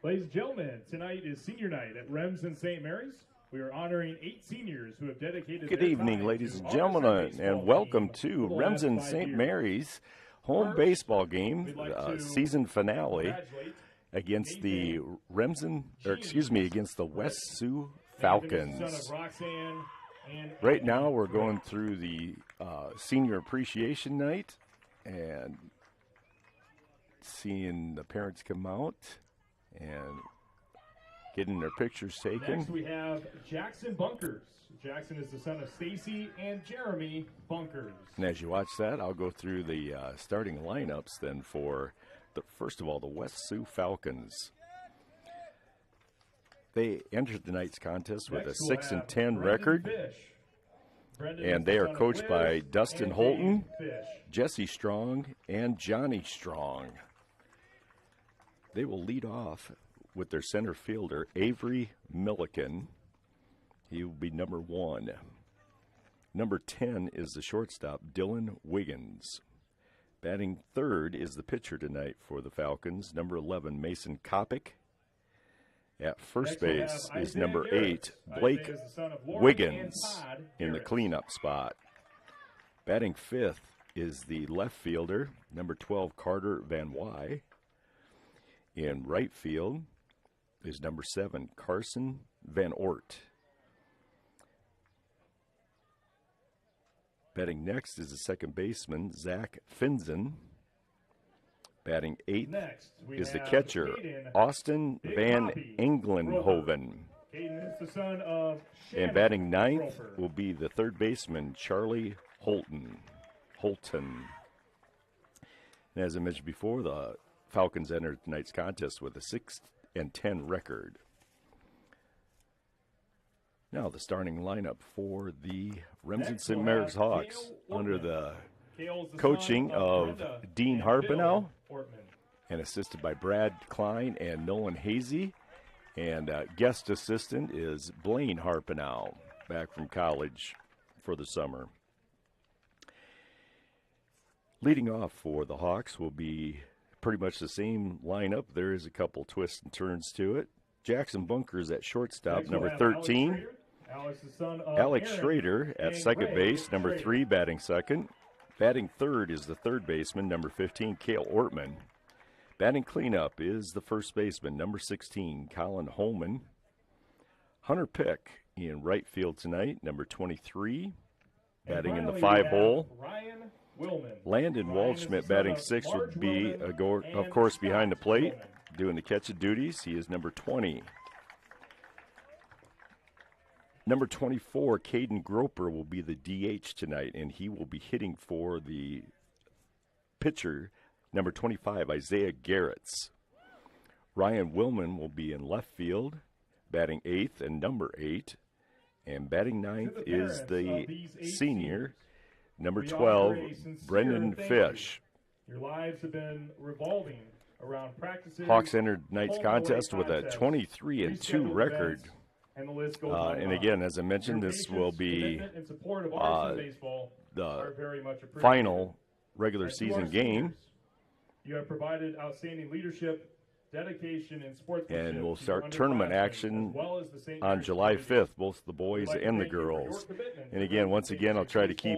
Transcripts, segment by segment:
Ladies and gentlemen, tonight is senior night at Remsen St. Mary's. We are honoring 8 seniors who have dedicated Good their evening, time ladies to and our gentlemen, baseball and welcome team to for the last Remsen 5 St. years. Mary's home First, baseball game, we'd like to season finale congratulate against the Nathan against the West Sioux Nathan is the Falcons. son of Roxanne and Right Andy now, we're Britt. going through the senior appreciation night and seeing the parents come out and getting their pictures taken. Next, we have Jackson Bunkers. Jackson is the son of Stacy and Jeremy Bunkers. And as you watch that, I'll go through the starting lineups then for, first of all, the West Sioux Falcons. They entered tonight's contest with Next, a we'll 6-10 have record, Brendan Fish. Brendan and is they the are son of coached Wiz by Dustin and Holton, Dave Fish. Jesse Strong, and Johnny Strong. They will lead off with their center fielder, Avery Milliken. He will be number 1. Number 10 is the shortstop, Dylan Wiggins. Batting third is the pitcher tonight for the Falcons, number 11, Mason Kopic. At first base is number 8, Blake Wiggins, in the cleanup spot. Batting fifth is the left fielder, number 12, Carter Van Wy. In right field is number 7, Carson Van Ort. Batting next is the second baseman, Zach Finzen. Batting eighth is the catcher, Austin Van Englenhoven. And batting ninth will be the third baseman, Charlie Holton. And as I mentioned before, the Falcons entered tonight's contest with a 6-10 record. Now the starting lineup for the Remsen St. Mary's Hawks under the coaching of Dean Harpenow and assisted by Brad Klein and Nolan Hazy. And guest assistant is Blaine Harpenow, back from college for the summer. Leading off for the Hawks will be pretty much the same lineup. There is a couple twists and turns to it. Jackson Bunkers at shortstop, number 13. Alex Schrader at second base, number 3, batting second. Batting third is the third baseman, number 15, Cale Ortman. Batting cleanup is the first baseman, number 16, Colin Holman. Hunter Pick in right field tonight, number 23, batting in the 5-hole. Landon Waldschmidt, batting 6, would be, of course, behind the plate, doing the catch-of duties. He is number 20. Number 24, Caden Groper, will be the DH tonight, and he will be hitting for the pitcher, number 25, Isaiah Garretts. Ryan Willman will be in left field, batting 8th and number 8. And batting 9th is the senior, number 12, Brendan Fish. Your lives have been revolving around practices. Hawks entered tonight's contest with a 23-2 record. And again, as I mentioned, this will be the final regular season game. You have provided outstanding leadership, dedication, and sportsmanship. And we'll start tournament action on July 5th, both the boys and the girls. And again, once again, I'll try to keep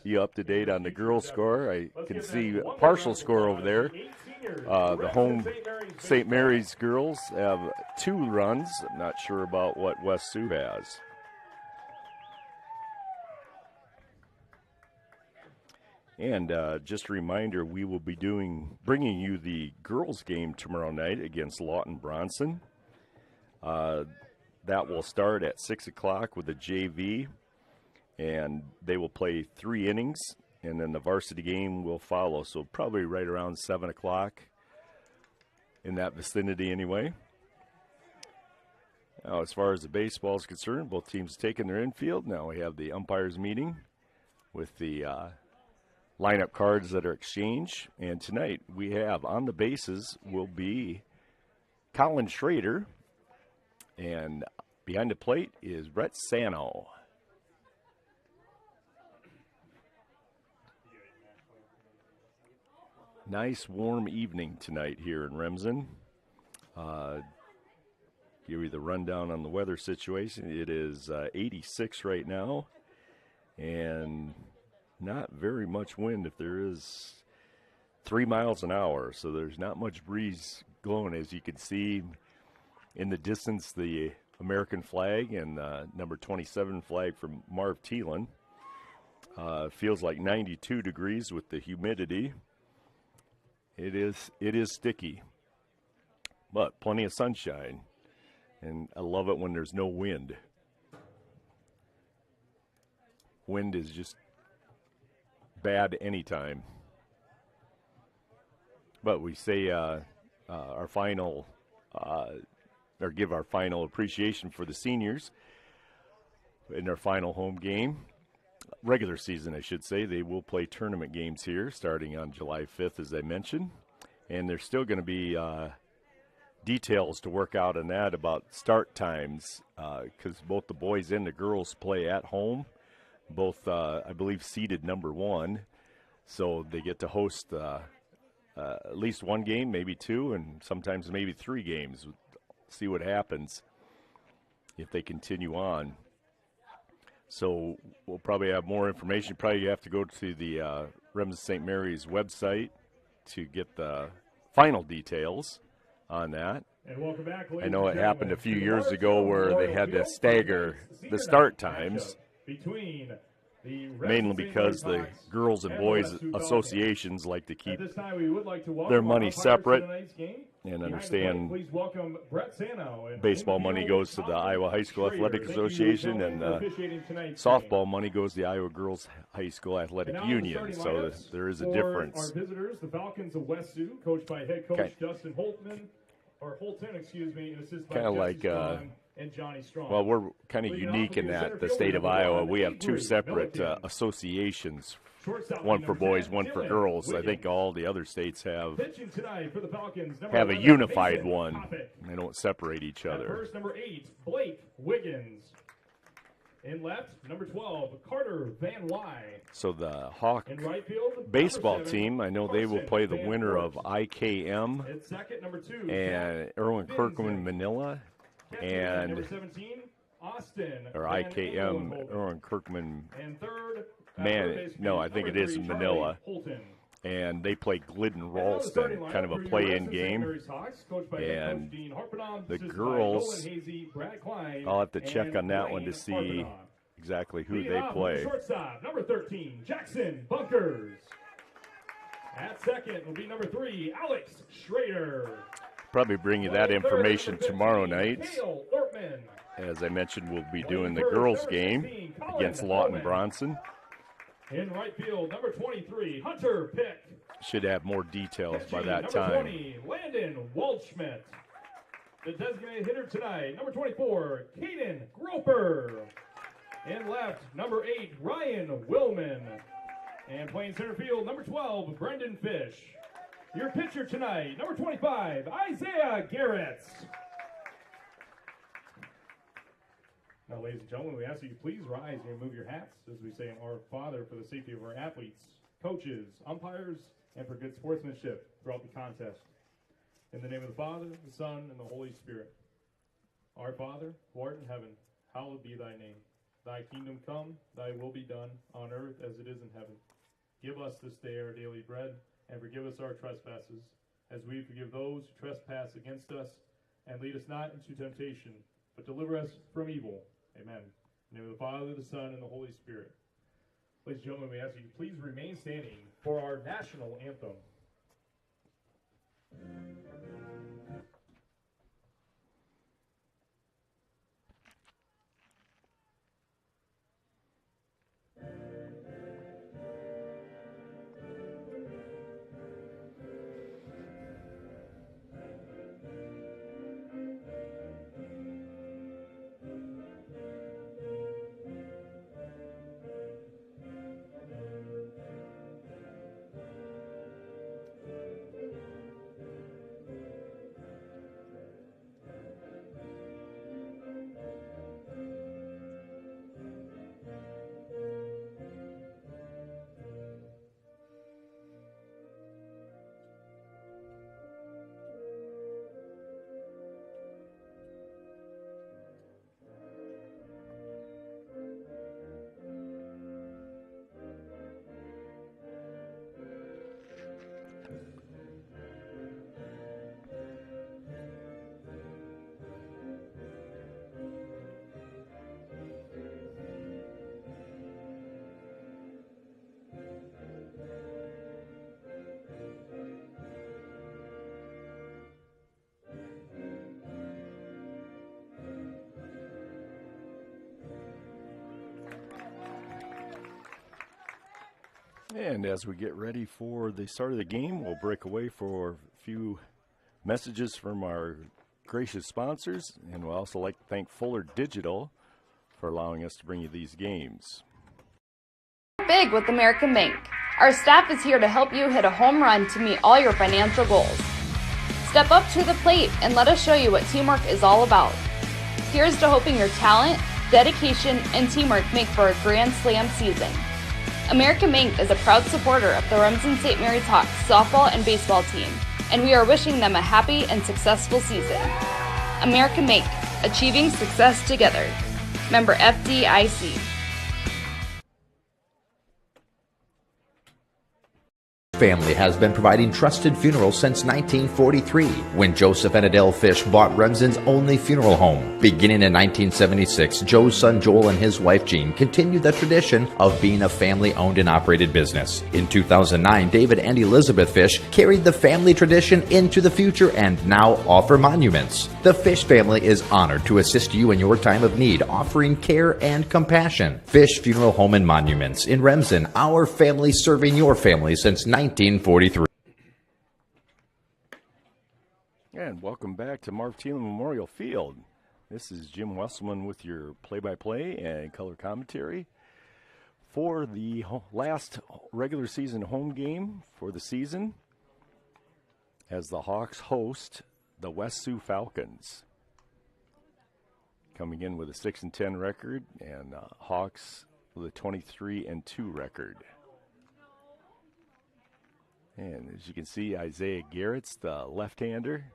you up to date on the girls' score. I can see a partial score over there. The home St. Mary's girls have 2 runs. I'm not sure about what West Sioux has. And just a reminder, we will be bringing you the girls' game tomorrow night against Lawton Bronson. That will start at 6 o'clock with the JV, and they will play 3 innings, and then the varsity game will follow. So probably right around 7 o'clock, in that vicinity anyway. Now, as far as the baseball is concerned, both teams taking their infield. Now we have the umpires meeting with the lineup cards that are exchanged. And tonight we have on the bases will be Colin Schrader, and behind the plate is Brett Sano. Nice warm evening tonight here in Remsen. Give you the rundown on the weather situation. It is 86 right now, and not very much wind. If there is 3 miles an hour, so there's not much breeze blowing. As you can see in the distance, the American flag and number 27 flag from Marv Thielen. Feels like 92 degrees with the humidity. It is sticky, but plenty of sunshine. And I love it when there's no wind. Wind is just bad anytime. But we say our final, or give our final appreciation for the seniors in their final home game. Regular season, I should say. They will play tournament games here starting on July 5th, as I mentioned. And there's still going to be details to work out on that about start times, because both the boys and the girls play at home, both I believe seeded number 1, so they get to host at least one game, maybe 2, and sometimes maybe 3 games. See what happens if they continue on. So we'll probably have more information. Probably have to go to the Remsen St. Mary's website to get the final details on that. And welcome back, I know it happened a few years ago where they had to stagger the start times, mainly because the girls and boys associations like to keep their money separate, and understand baseball money goes to the Iowa High School Athletic Association, and softball money goes to the Iowa Girls High School Athletic Union, so there is a difference. Our visitors, the Falcons of West Sioux, coached by head coach Justin Holton, and assisted by kind of like and Johnny Strong. Well, we're kind of unique in that the state of Iowa, we have 2 separate associations, one for boys, one for girls. I think all the other states have a unified one. They don't separate each other. First, number 8, Blake Wiggins. In left, number 12, Carter Van Wy. So the Hawk in right field, baseball 7, team, I know they will play the winner of IKM at second, number 2, and Erwin Kirkman Manila, and number 17, Austin or Van IKM Engelhoven. Erwin Kirkman And third, no, I think it is number 3, Manila. Holton. And they play Glidden Ralston, kind of a play-in game. And the girls, I'll have to check on that one to see exactly who they play. Shortstop, number 13, Jackson Bunkers. At second will be number 3, Alex Schrader. Probably bring you that information tomorrow night. As I mentioned, we'll be doing the girls' game against Lawton Bronson. In right field, number 23, Hunter Pick. Should have more details by that number time. 20, Landon Waldschmidt. The designated hitter tonight, number 24, Caden Groper. In left, number 8, Ryan Willman. And playing center field, number 12, Brendan Fish. Your pitcher tonight, number 25, Isaiah Garrett. Now, ladies and gentlemen, we ask that you please rise and remove your hats as we say Our Father for the safety of our athletes, coaches, umpires, and for good sportsmanship throughout the contest. In the name of the Father, the Son, and the Holy Spirit. Our Father, who art in heaven, hallowed be thy name. Thy kingdom come, thy will be done, on earth as it is in heaven. Give us this day our daily bread, and forgive us our trespasses, as we forgive those who trespass against us. And lead us not into temptation, but deliver us from evil. Amen. In the name of the Father, the Son, and the Holy Spirit. Ladies and gentlemen, we ask you please remain standing for our national anthem. And as we get ready for the start of the game, we'll break away for a few messages from our gracious sponsors, and we'll also like to thank Fuller Digital for allowing us to bring you these games. Big with American Bank. Our staff is here to help you hit a home run to meet all your financial goals. Step up to the plate and let us show you what teamwork is all about. Here's to hoping your talent, dedication, and teamwork make for a grand slam season. American Bank is a proud supporter of the Remsen St. Mary's Hawks softball and baseball team, and we are wishing them a happy and successful season. American Bank, achieving success together. Member FDIC. Family has been providing trusted funerals since 1943, when Joseph and Adele Fish bought Remsen's only funeral home. Beginning in 1976, Joe's son Joel and his wife Jean continued the tradition of being a family-owned and operated business. In 2009, David and Elizabeth Fish carried the family tradition into the future and now offer monuments. The Fish family is honored to assist you in your time of need, offering care and compassion. Fish Funeral Home and Monuments in Remsen, our family serving your family since 1943. And welcome back to Marv Thielen Memorial Field. This is Jim Wesselman with your play-by-play and color commentary for the last regular season home game for the season as the Hawks host the West Sioux Falcons. Coming in with a 6-10 record, and Hawks with a 23-2 record. And as you can see, Isaiah Garrett's the left-hander,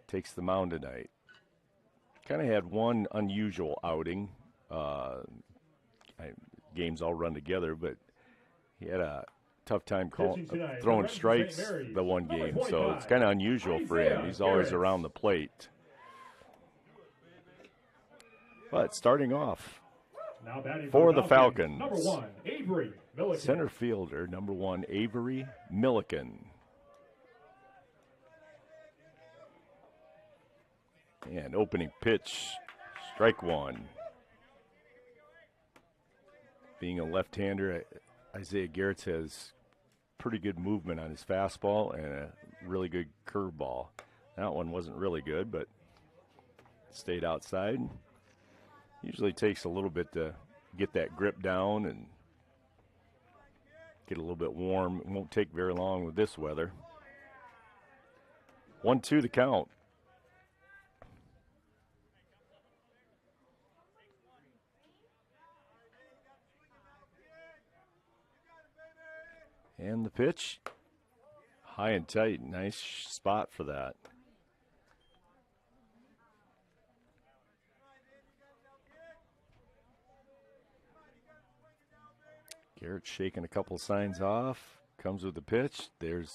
takes the mound tonight. Kind of had one unusual outing. Games all run together, but he had a tough time throwing strikes the one game, so it's kind of unusual for him. He's always around the plate. But starting off for the Falcons, number 1, Avery Milliken. Center fielder, number 1, Avery Milliken. And opening pitch, strike one. Being a left-hander, Isaiah Garrett has pretty good movement on his fastball and a really good curveball. That one wasn't really good, but stayed outside. Usually takes a little bit to get that grip down and get a little bit warm. It won't take very long with this weather. 1-2 the count. And the pitch, high and tight. Nice spot for that. Garrett shaking a couple signs off. Comes with the pitch. There's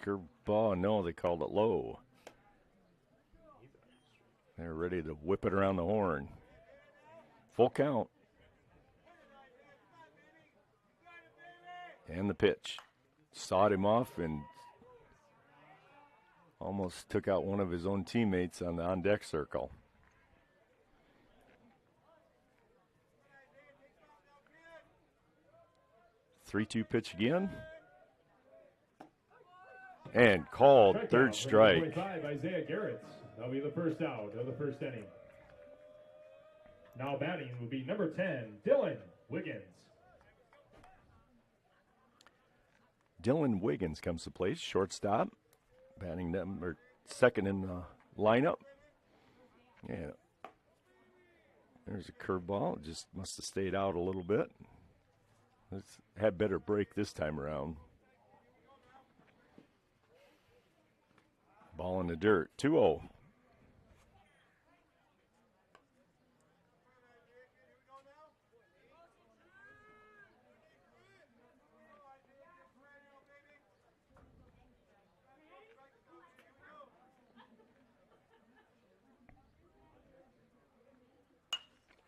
curveball. No, they called it low. They're ready to whip it around the horn. Full count. And the pitch. Sawed him off and almost took out one of his own teammates on the on-deck circle. Three-two pitch again. And called third strike. 25, Isaiah Garrett. That'll be the first out of the first inning. Now batting will be number 10, Dylan Wiggins. Dylan Wiggins comes to play, shortstop, batting number second in the lineup. Yeah, there's a curveball. It just must have stayed out a little bit. It's had better break this time around. Ball in the dirt, 2-0.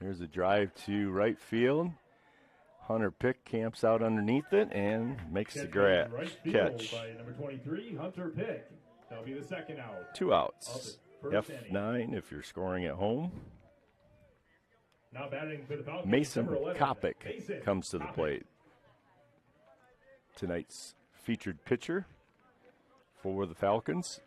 Here's a drive to right field. Hunter Pick camps out underneath it and makes the catch. By number 23, Hunter Pick. That'll be the second out. 2 outs. F9 if you're scoring at home. Now batting for the Falcons, Mason number 11, Kopic comes to the plate. tonight's featured pitcher for the Falcons.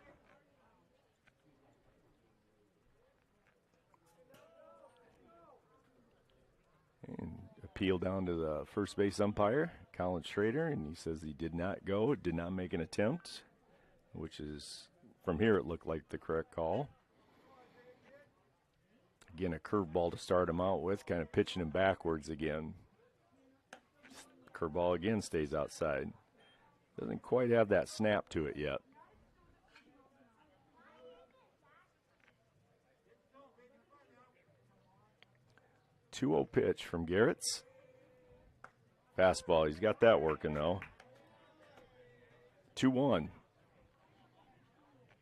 And appeal down to the first base umpire, Colin Schrader, and he says he did not go, did not make an attempt, which is, from here it looked like the correct call. Again, a curveball to start him out with, kind of pitching him backwards again. Curveball again stays outside. Doesn't quite have that snap to it yet. 2-0 pitch from Garrett's. Fastball, he's got that working though. 2-1.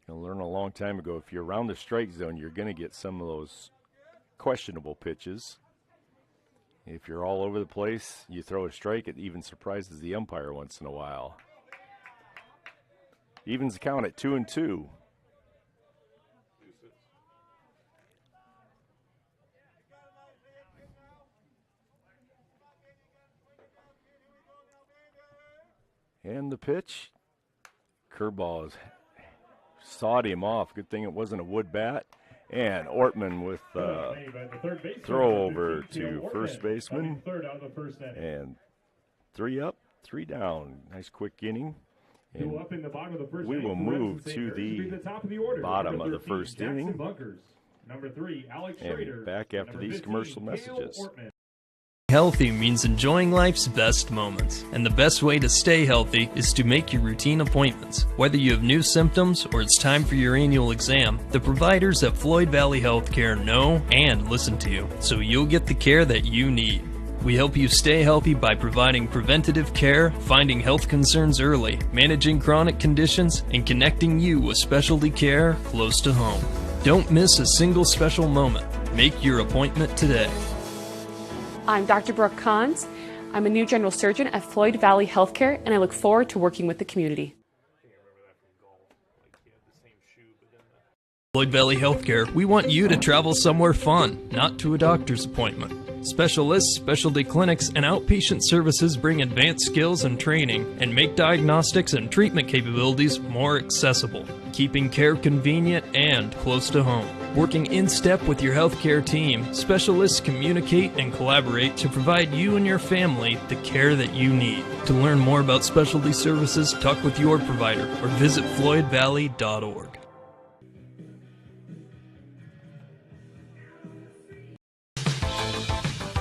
I learned a long time ago, if you're around the strike zone, you're going to get some of those questionable pitches. If you're all over the place, you throw a strike, it even surprises the umpire once in a while. Evens the count at 2-2. And the pitch, curveball is sawed him off. Good thing it wasn't a wood bat. And Ortman with throw over to first baseman. And 3 up, 3 down. Nice quick inning. And we will move to the bottom of the first inning. And back after these commercial messages. Healthy means enjoying life's best moments, and the best way to stay healthy is to make your routine appointments. Whether you have new symptoms or it's time for your annual exam, the providers at Floyd Valley Healthcare know and listen to you, so you'll get the care that you need. We help you stay healthy by providing preventative care, finding health concerns early, managing chronic conditions, and connecting you with specialty care close to home. Don't miss a single special moment. Make your appointment today. I'm Dr. Brooke Kahns. I'm a new general surgeon at Floyd Valley Healthcare, and I look forward to working with the community. Floyd Valley Healthcare, we want you to travel somewhere fun, not to a doctor's appointment. Specialists, specialty clinics, and outpatient services bring advanced skills and training and make diagnostics and treatment capabilities more accessible, keeping care convenient and close to home. Working in step with your healthcare team, specialists communicate and collaborate to provide you and your family the care that you need. To learn more about specialty services, talk with your provider or visit floydvalley.org.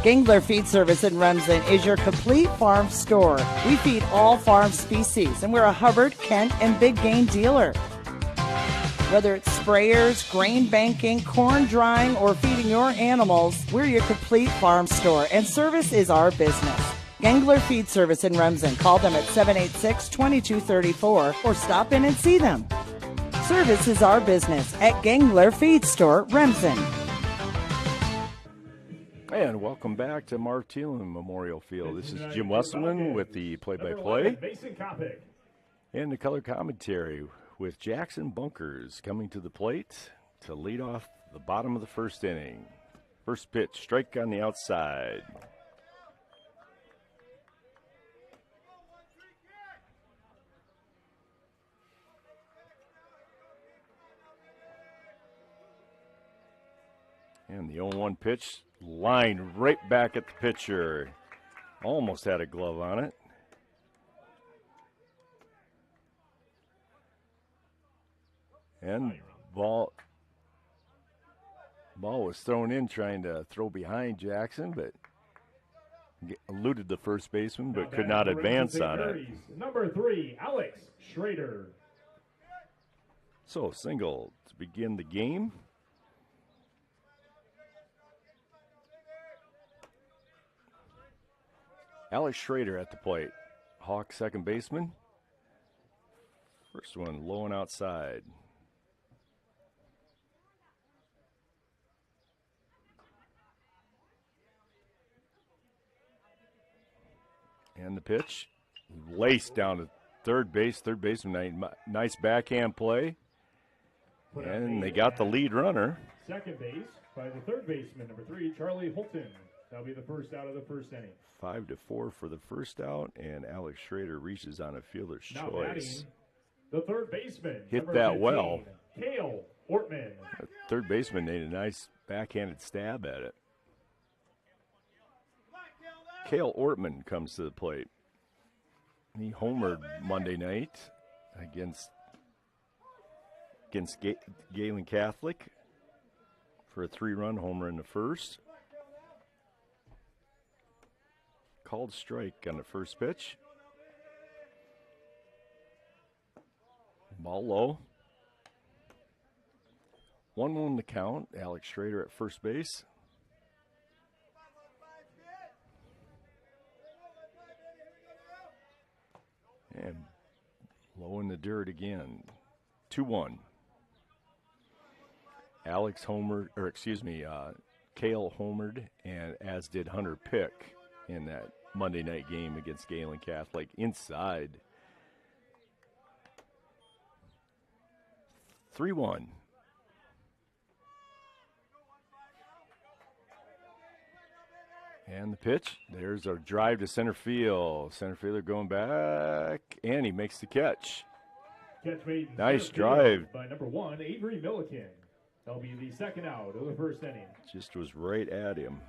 Gangler Feed Service in Remsen is your complete farm store. We feed all farm species, and we're a Hubbard, Kent, and Big Game dealer. Whether it's sprayers, grain banking, corn drying, or feeding your animals, we're your complete farm store, and service is our business. Gangler Feed Service in Remsen. Call them at 786-2234 or stop in and see them. Service is our business at Gangler Feed Store, Remsen. And welcome back to Mark Thielen Memorial Field. This is Jim Wesselman with the play-by-play and the color commentary with Jackson Bunkers coming to the plate to lead off the bottom of the first inning. First pitch, strike on the outside. And the 0-1 pitch, lined right back at the pitcher. Almost had a glove on it. And ball was thrown in trying to throw behind Jackson, but eluded the first baseman, but could not advance on it. Number 3, Alex Schrader. So single to begin the game. Alex Schrader at the plate. Hawk second baseman. First one low and outside. And the pitch, laced down to third base. Third baseman, nice backhand play. And they got the lead runner. Second base by the third baseman, number 3, Charlie Holton. That'll be the first out of the first inning. 5-4 for the first out, and Alex Schrader reaches on a fielder's Now choice. batting, the third baseman. Hit number that 15, well. Cale Ortman. The third baseman made a nice backhanded stab at it. Cale Ortman comes to the plate. He homered Monday night against Galen Catholic for a 3-run homer in the first. Called strike on the first pitch. Ball low. 1-1 the count. Alex Schrader at first base. And low in the dirt again. 2-1. Cale homered, and as did Hunter Pick in that Monday night game against Galen Catholic inside. 3-1. And the pitch. There's our drive to center field. Center fielder going back, and he makes the catch. Catch made in Nice center drive. field by number 1, Avery Milliken. That'll be the second out of the first inning. Just was right at him.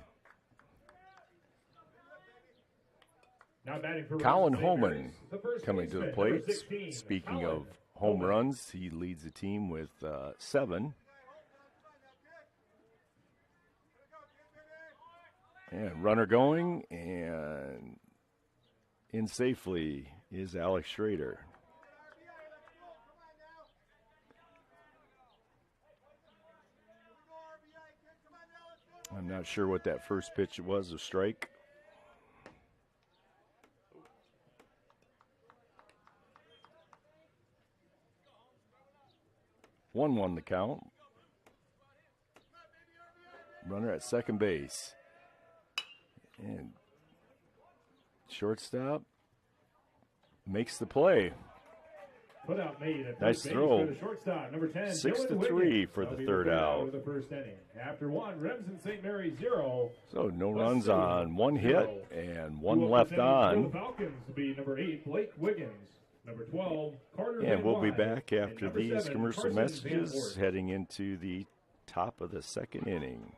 Now batting for Colin Remsen, Holman the first coming to the baseman, plate. number 16, Speaking Colin of home Holman. runs, he leads the team with 7. And runner going, and in safely is Alex Schrader. I'm not sure what that first pitch was, a strike. One the count. Runner at second base. And shortstop makes the play. Put out made at Nice first base throw. for the shortstop, number 10, 6-3 Dylan Wiggins. for the That'll be third out. of the first inning. After 1, Remsen St. Mary 0. So no West runs Sioux, on 1 hit 0. and Two 1 up left percentage for on. the Falcons will be number 8, Blake Wiggins. Number 12, Carter And Van we'll be Wyk. back And after number these 7, commercial Carson Van messages, Wert. heading into the top of the second inning.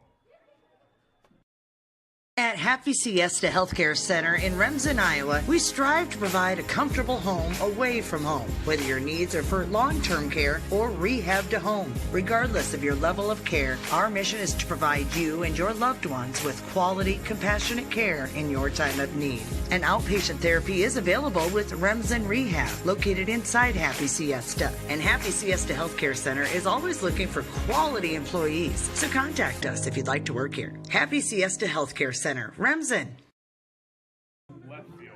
At Happy Siesta Healthcare Center in Remsen, Iowa, we strive to provide a comfortable home away from home, whether your needs are for long-term care or rehab to home. Regardless of your level of care, our mission is to provide you and your loved ones with quality, compassionate care in your time of need. And outpatient therapy is available with Remsen Rehab, located inside Happy Siesta. And Happy Siesta Healthcare Center is always looking for quality employees, so contact us if you'd like to work here. Happy Siesta Healthcare Center, Remsen. Left field.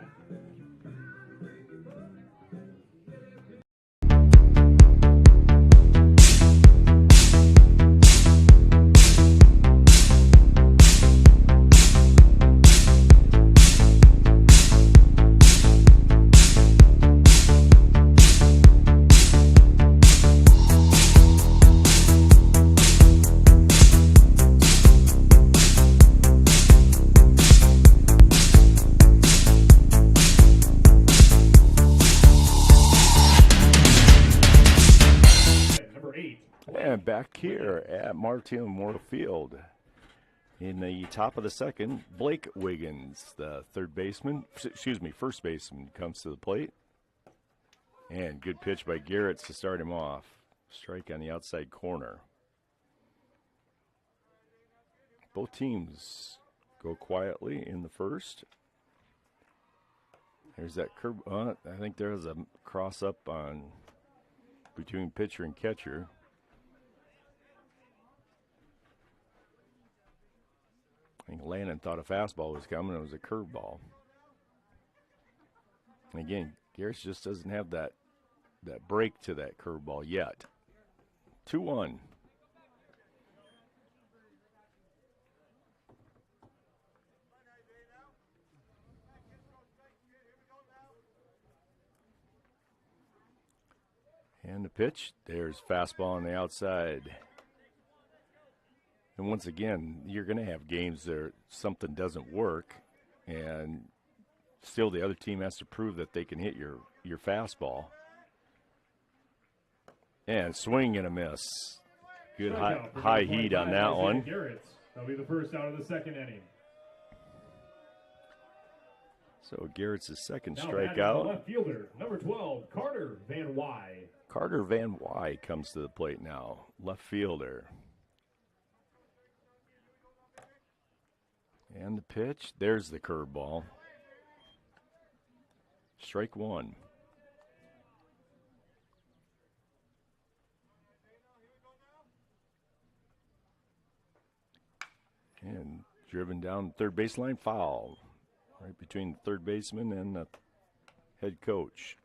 Number 8. And back here at Martin Memorial Field in the top of the second, Blake Wiggins, the first baseman, comes to the plate. And good pitch by Garrett to start him off. Strike on the outside corner. Both teams go quietly in the first. There's that curve. I think there's a cross up on between pitcher and catcher. I think Landon thought a fastball was coming. It was a curveball. And again, Garrett just doesn't have that break to that curveball yet. 2-1. And the pitch, there's fastball on the outside. And once again, you're going to have games where something doesn't work, and still the other team has to prove that they can hit your fastball. And swing and a miss. Good high heat on that one. That'll be the first out of the second inning. So Garrett's second Now strikeout. Left fielder, number 12, Carter Van Wy. Carter Van Wy comes to the plate now. Left fielder. And the pitch. There's the curveball. Strike one. And driven down third baseline, foul. Right between the third baseman and the head coach.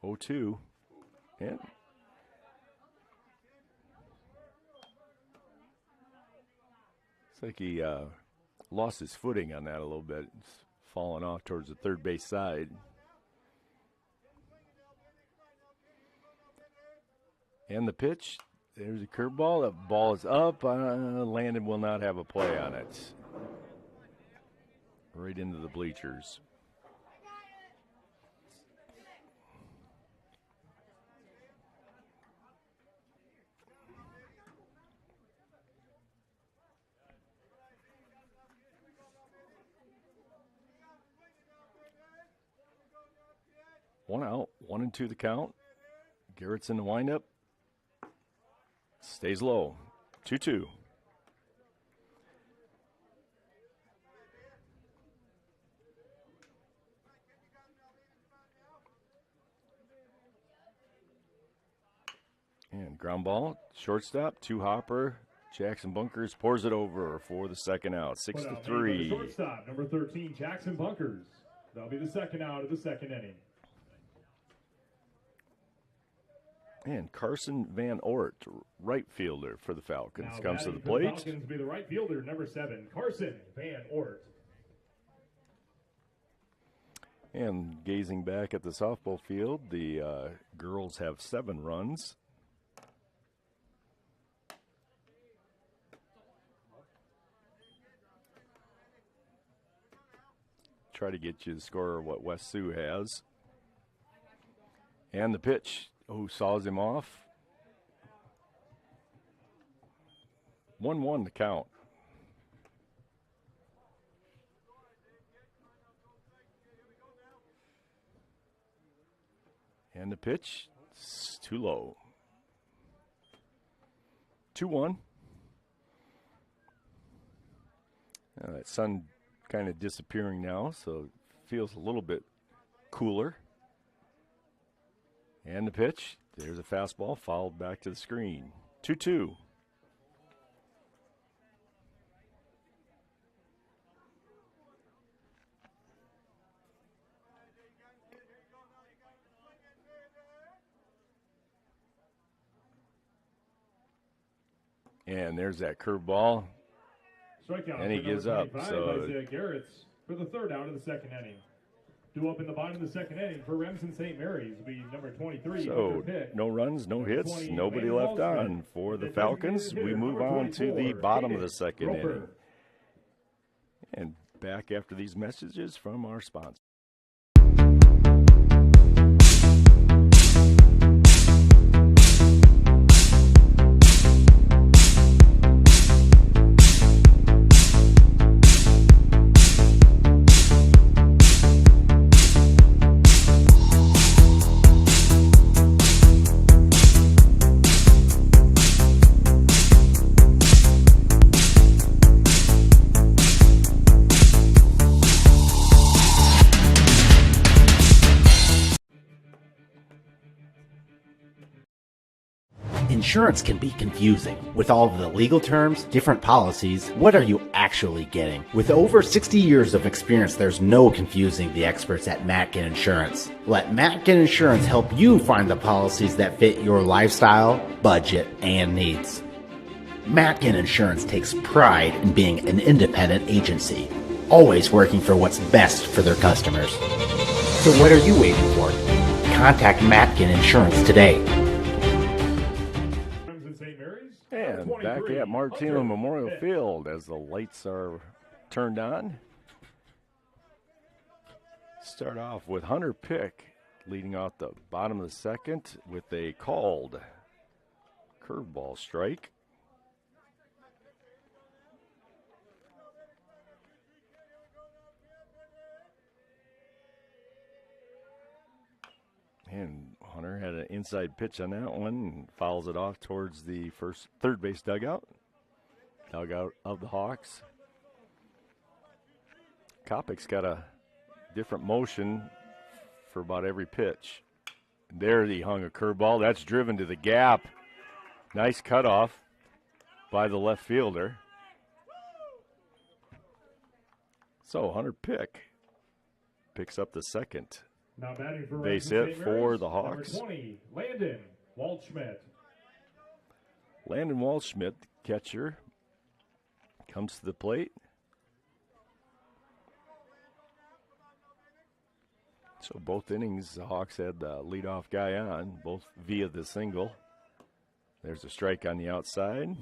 Oh, 2. And it's like he lost his footing on that a little bit. It's falling off towards the third base side. And the pitch, there's a curveball. The ball is up. Landon will not have a play on it. Right into the bleachers. One out, 1-2 the count. Garrett's in the windup. Stays low. 2-2. And ground ball, shortstop, 2-hopper. Jackson Bunkers pours it over for the second out. 6-3. Shortstop, number 13, Jackson Bunkers. That'll be the second out of the second inning. And Carson Van Ort, right fielder for the Falcons, Now comes to the batting for plate. Falcons will be the right fielder, number 7, Carson Van Ort. And gazing back at the softball field, the girls have 7 runs. Try to get you the score of what West Sioux has. And the pitch. Oh, saws him off. 1-1 the count. And the pitch, it's too low. 2-1. That sun kind of disappearing now, so it feels a little bit cooler. And the pitch, there's a fastball, fouled back to the screen. 2-2. And there's that curveball. Strikeout. And he gives up. So Isaiah Garrett's for the third out of the second inning. Due up in the bottom of the second inning for Remsen St. Mary's will be number 23. So no runs, no hits, nobody left on for the Falcons. We move on to the bottom of the second inning. And back after these messages from our sponsor. Insurance can be confusing. With all of the legal terms, different policies, what are you actually getting? With over 60 years of experience, there's no confusing the experts at Matkin Insurance. Let Matkin Insurance help you find the policies that fit your lifestyle, budget, and needs. Matkin Insurance takes pride in being an independent agency. always working for what's best for their customers. So what are you waiting for? Contact Matkin Insurance today. And back at Martino Memorial Field as the lights are turned on. Start off with Hunter Pick leading off the bottom of the second with a called curveball strike. And Hunter had an inside pitch on that one and fouls it off towards the third base dugout of the Hawks. Kopic's got a different motion for about every pitch. There he hung a curveball. That's driven to the gap. Nice cutoff by the left fielder. So Hunter Pick picks up the second Now batting for base Remsen hit St. for Mary's, the Hawks. Number 20, Landon Waldschmidt. Landon Waldschmidt, catcher, comes to the plate. So both innings, the Hawks had the leadoff guy on, both via the single. There's a strike on the outside.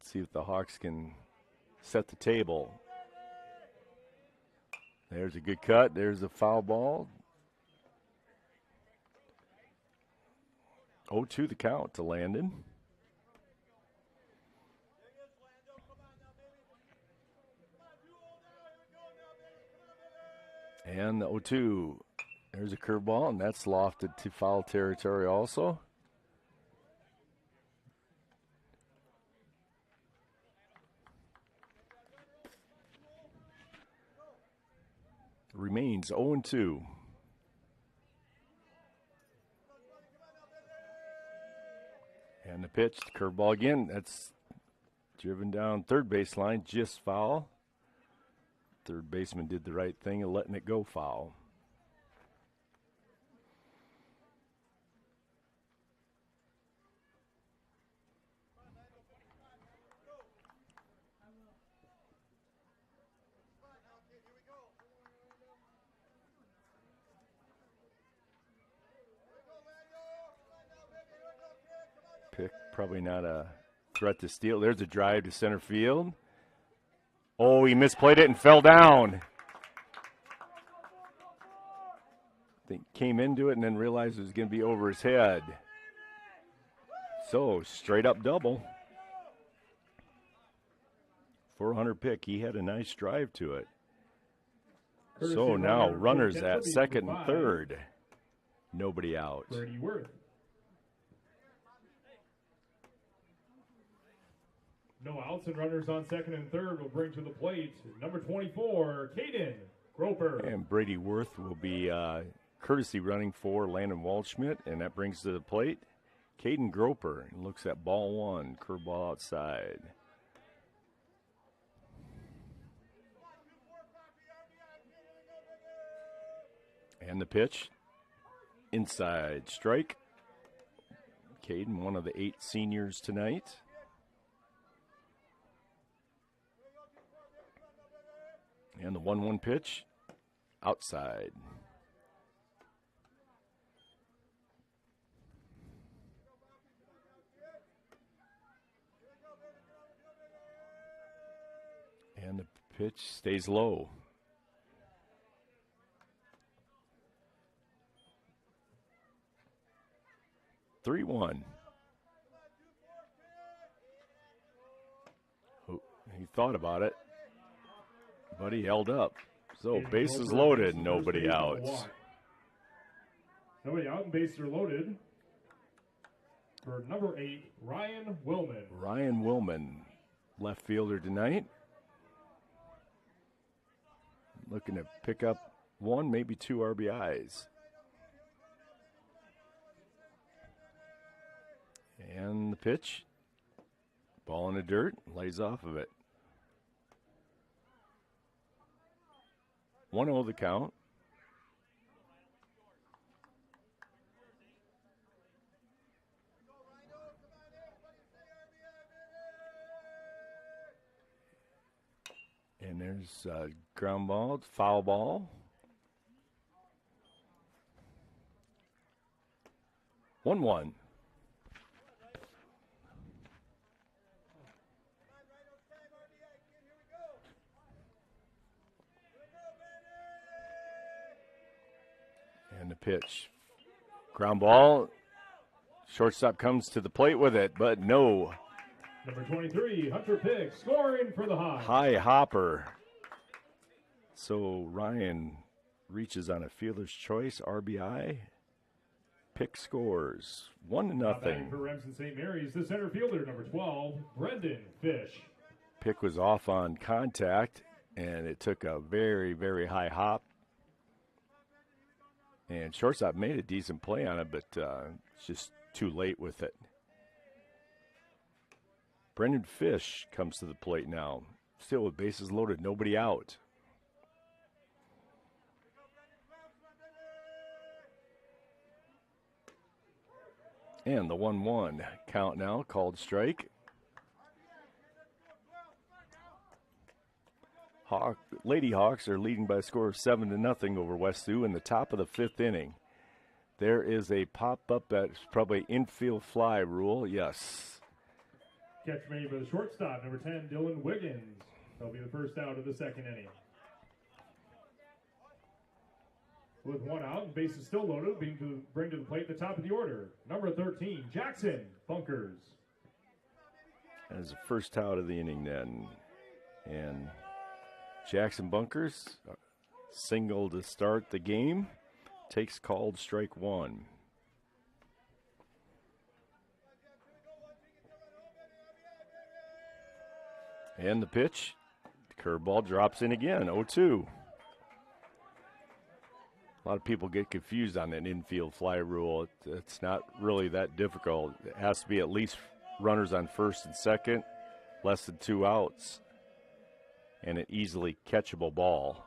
See if the Hawks can set the table. There's a good cut. There's a foul ball. 0-2 the count to Landon. And the 0-2. There's a curveball, and that's lofted to foul territory also. Remains 0-2. And the pitch, the curveball again. That's driven down third baseline, just foul. Third baseman did the right thing of letting it go foul. Pick, probably not a threat to steal. There's a drive to center field. Oh, he misplayed it and fell down. I think came into it and then realized it was going to be over his head. So, straight up double. 400 pick. He had a nice drive to it. So now runners at second and third. Nobody out. No outs and runners on second and third will bring to the plate number 24, Caden Groper. And Brady Worth will be courtesy running for Landon Waldschmidt, and that brings to the plate Caden Groper. He looks at ball one, curveball outside. And the pitch, inside strike. Caden, one of the 8 seniors tonight. And the 1-1 pitch, outside. And the pitch stays low. Three one. Oh, he thought about it, but he held up. So bases loaded, nobody out. Nobody out and bases are loaded for number 8, Ryan Willman. Ryan Willman, left fielder tonight. Looking to pick up 1, maybe 2 RBIs. And the pitch, ball in the dirt, lays off of it. 1-0 the count. And there's ground ball, foul ball. 1-1. And the pitch. Ground ball. Shortstop comes to the plate with it, but no. Number 23, Hunter Pick, scoring for the Hawks. High hopper. So Ryan reaches on a fielder's choice, RBI. Pick scores 1-0. Batting for Remsen St. Mary's, the center fielder, number 12, Brendan Fish. Pick was off on contact, and it took a very, very high hop. And shortstop made a decent play on it, but it's just too late with it. Brendan Fish comes to the plate now. Still with bases loaded, nobody out. And the 1-1 count now, called strike. Lady Hawks are leading by a score of 7-0 over West Sioux in the top of the 5th inning. There is a pop-up that's probably infield fly rule, yes. Catch made by the shortstop, number 10, Dylan Wiggins. That'll be the first out of the 2nd inning. With 1 out and bases still loaded, bring to the plate the top of the order, number 13, Jackson Bunkers. As the first out of the inning then. And Jackson Bunkers, single to start the game, takes called strike 1. And the pitch, curveball drops in again, 0-2. A lot of people get confused on that infield fly rule. It's not really that difficult. It has to be at least runners on first and second, less than 2 outs, and an easily catchable ball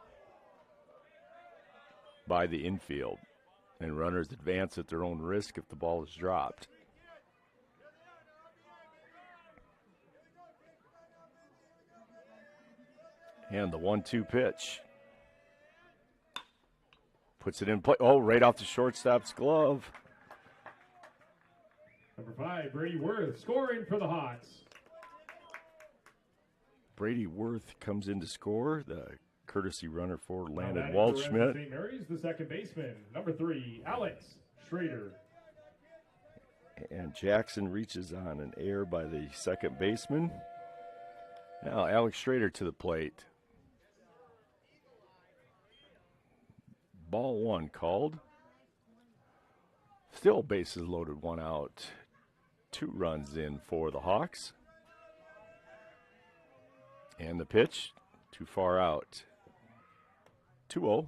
by the infield. And runners advance at their own risk if the ball is dropped. And the 1-2 pitch. Puts it in play. Oh, right off the shortstop's glove. Number 5, Brady Worth, scoring for the Hawks. Brady Worth comes in to score. The courtesy runner for Landon St. Waldschmidt. Mary's, the second baseman, number 3, Alex Schrader. And Jackson reaches on an error by the second baseman. Now Alex Schrader to the plate. Ball 1 called. Still bases loaded, 1 out. 2 runs in for the Hawks. And the pitch, too far out. 2-0.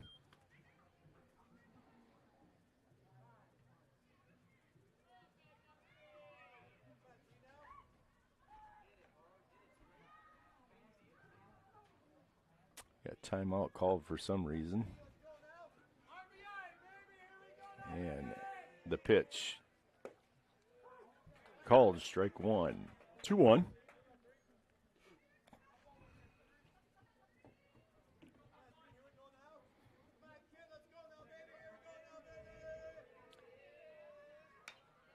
Got timeout called for some reason. And the pitch called strike 1. 2-1.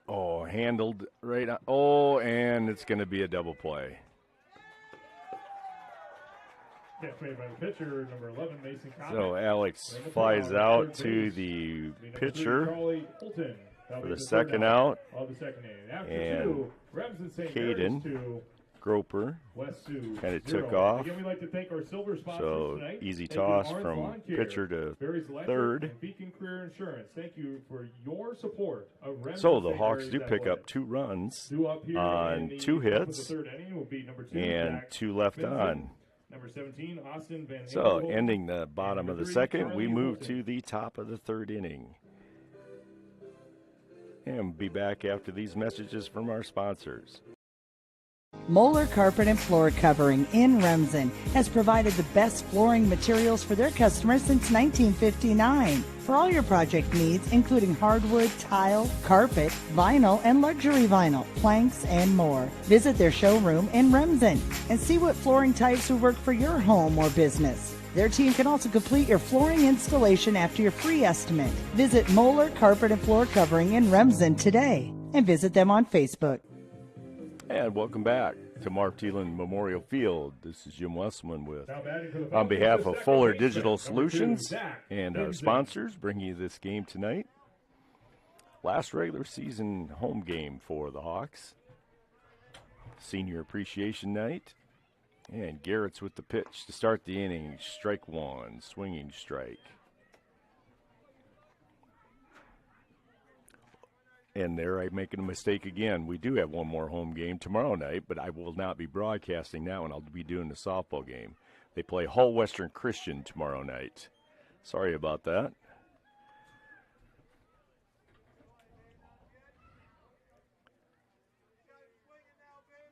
Oh, handled right on. Oh, and it's going to be a double play. Catch made by the pitcher, number 11, Mason Comic. So Alex flies out to the pitcher for the second out. Of the second inning. After And 2, Remsen St. Mary's Caden 2, Groper West Sioux kind of 0. took off. Again, we'd like to thank our silver sponsors So tonight. easy Thank you, toss Orange from Lawn Care, pitcher to Barry's Electric, third. and Beacon Career Insurance. Thank you for your support of Remsen So the St. Hawks Mary's do pick up Athletics. 2 runs Due up here in on the 2 top of the hits third inning will be number 2, and Jack 2 left Vincent. on. Number 17, Austin Van So Haverholt. ending the bottom of the Number 3, second, Charlie we move Hilton. to the top of the 3rd inning. And be back after these messages from our sponsors. Moeller Carpet and Floor Covering in Remsen has provided the best flooring materials for their customers since 1959. For all your project needs, including hardwood, tile, carpet, vinyl, and luxury vinyl, planks, and more. Visit their showroom in Remsen and see what flooring types would work for your home or business. Their team can also complete your flooring installation after your free estimate. Visit Moeller Carpet and Floor Covering in Remsen today and visit them on Facebook. And welcome back to Mark Thielen Memorial Field. This is Jim Westman with, on behalf of Fuller Digital Solutions and our sponsors, bringing you this game tonight. Last regular season home game for the Hawks. Senior Appreciation Night. And Garrett's with the pitch to start the inning. Strike one, swinging strike. And there I'm making a mistake again. We do have one more home game tomorrow night, but I will not be broadcasting that one. I'll be doing the softball game. They play Hull Western Christian tomorrow night. Sorry about that.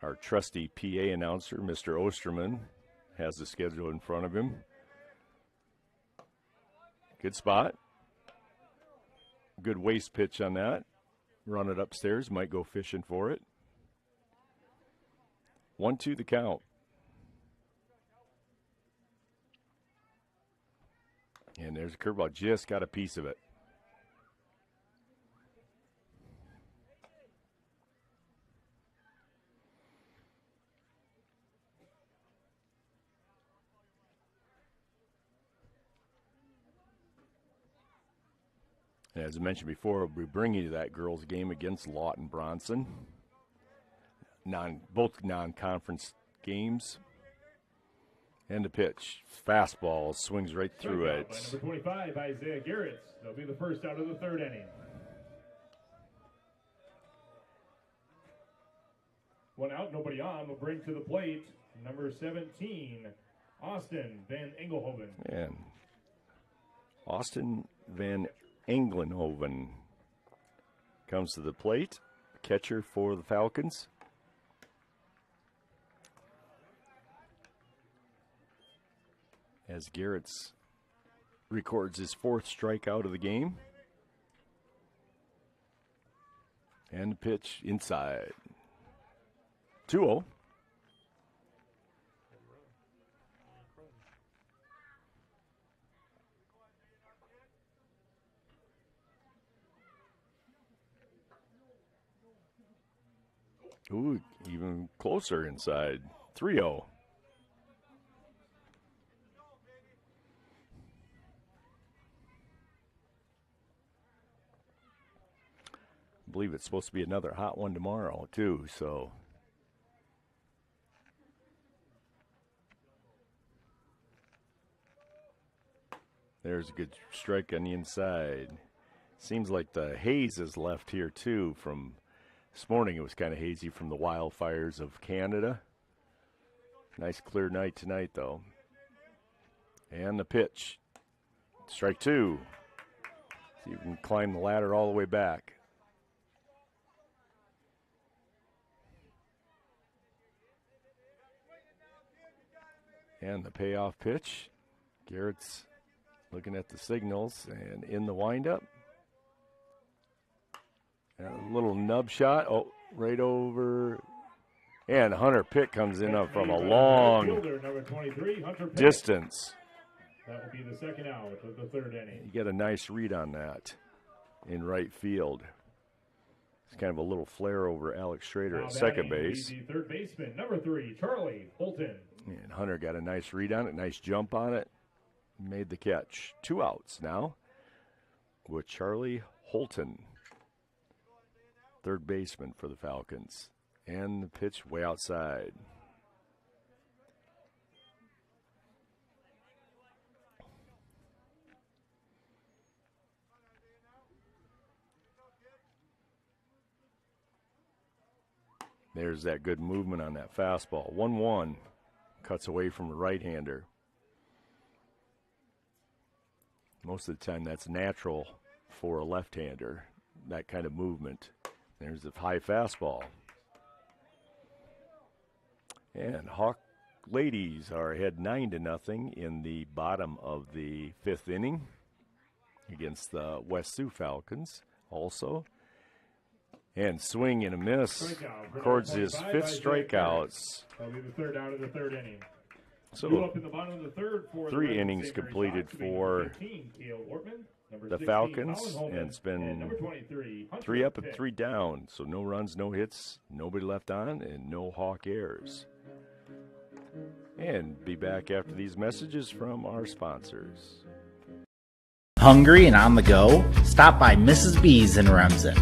Our trusty PA announcer, Mr. Osterman, has the schedule in front of him. Good spot. Good waist pitch on that. Run it upstairs, might go fishing for it. 1-2 the count. And there's a curveball, just got a piece of it. As I mentioned before, we'll be bringing you that girls' game against Lawton Bronson. Both non-conference games. And the pitch. Fastball swings right through it. Number 25, Isaiah Garrett. That'll be the first out of the third inning. One out, nobody on. We'll bring to the plate number 17, Austin Van Engelhoven. And Austin Van Englenhoven comes to the plate, catcher for the Falcons. As Garrett's records his fourth strikeout of the game. And the pitch inside. 2-0. Ooh, even closer inside. 3-0. I believe it's supposed to be another hot one tomorrow, too, so. There's a good strike on the inside. Seems like the haze is left here, too, from this morning. It was kind of hazy from the wildfires of Canada. Nice clear night tonight, though. And the pitch. Strike two. See if you can climb the ladder all the way back. And the payoff pitch. Garrett's looking at the signals and in the windup. And a little nub shot. Oh, right over. And Hunter Pitt comes in from a long number 23, Hunter Pitt. distance. That will be the second out of the third inning. You get a nice read on that in right field. It's kind of a little flare over Alex Schrader at second base. The third baseman, number 3, Charlie Holton. And Hunter got a nice read on it, nice jump on it, made the catch. 2 outs now with Charlie Holton, third baseman for the Falcons. And the pitch way outside. There's that good movement on that fastball. 1-1. Cuts away from a right-hander. Most of the time that's natural for a left-hander, that kind of movement. There's the high fastball. And Hawk ladies are ahead 9-0 in the bottom of the 5th inning. against the West Sioux Falcons also. And swing and a miss. Records his 5th strikeouts. That'll be the 3rd out of the 3rd inning. So Up in the bottom of the 3rd for 3 innings completed for the Falcons, and it's been 3 up and 3 down. So no runs, no hits, nobody left on, and no Hawk errors. And be back after these messages from our sponsors. Hungry and on the go? Stop by Mrs. B's in Remsen.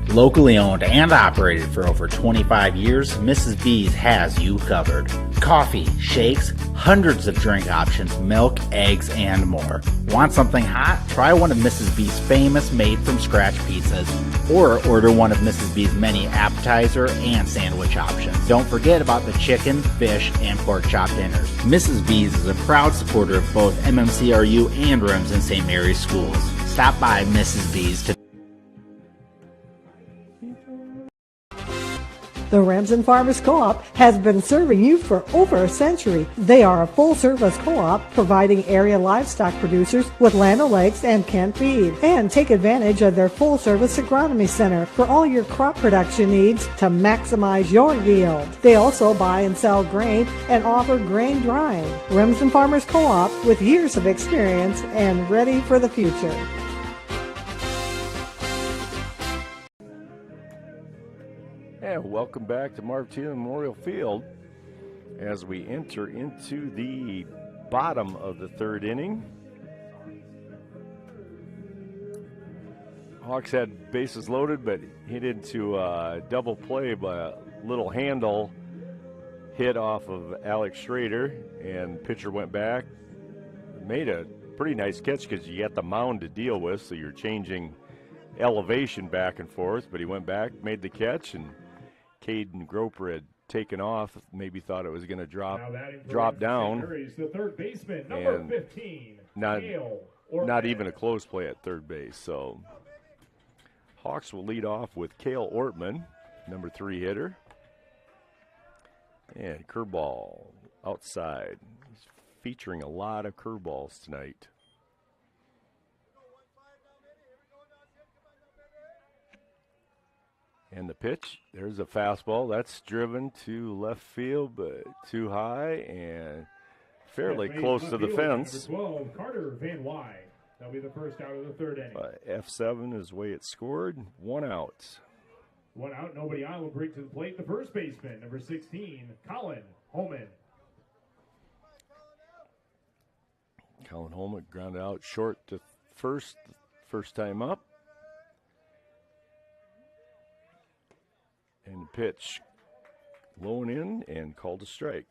Locally owned and operated for over 25 years, Mrs. B's has you covered. Coffee, shakes, hundreds of drink options, milk, eggs, and more. Want something hot? Try one of Mrs. B's famous made-from-scratch pizzas, or order one of Mrs. B's many appetizer and sandwich options. Don't forget about the chicken, fish, and pork chop dinners. Mrs. B's is a proud supporter of both MMCRU and Remsen St. Mary's schools. Stop by Mrs. B's today. The Remsen Farmers Co-op has been serving you for over a century. They are a full-service co-op providing area livestock producers with Land O'Lakes and Kent feed. And take advantage of their full-service agronomy center for all your crop production needs to maximize your yield. They also buy and sell grain and offer grain drying. Remsen Farmers Co-op with years of experience and ready for the future. And welcome back to Martina Memorial Field as we enter into the bottom of the 3rd inning. Hawks had bases loaded, but hit into a double play by a little handle hit off of Alex Schrader, and pitcher went back, made a pretty nice catch because you got the mound to deal with, so you're changing elevation back and forth, but he went back, made the catch, and Caden Groper had taken off, maybe thought it was going to drop down. The 3rd baseman, number 15. Not even a close play at 3rd base. So Hawks will lead off with Cale Ortman, number 3 hitter. And curveball outside. He's featuring a lot of curveballs tonight. And the pitch, there's a fastball. That's driven to left field, but too high and fairly close to the fence. Number 12, Carter Van Wy. That'll be the 1st out of the 3rd inning. F7 is the way it's scored. 1 out. 1 out, nobody on. Will bring to the plate the 1st baseman, number 16, Colin Holman. Colin Holman grounded out short to first time up. And the pitch low and in and called a strike.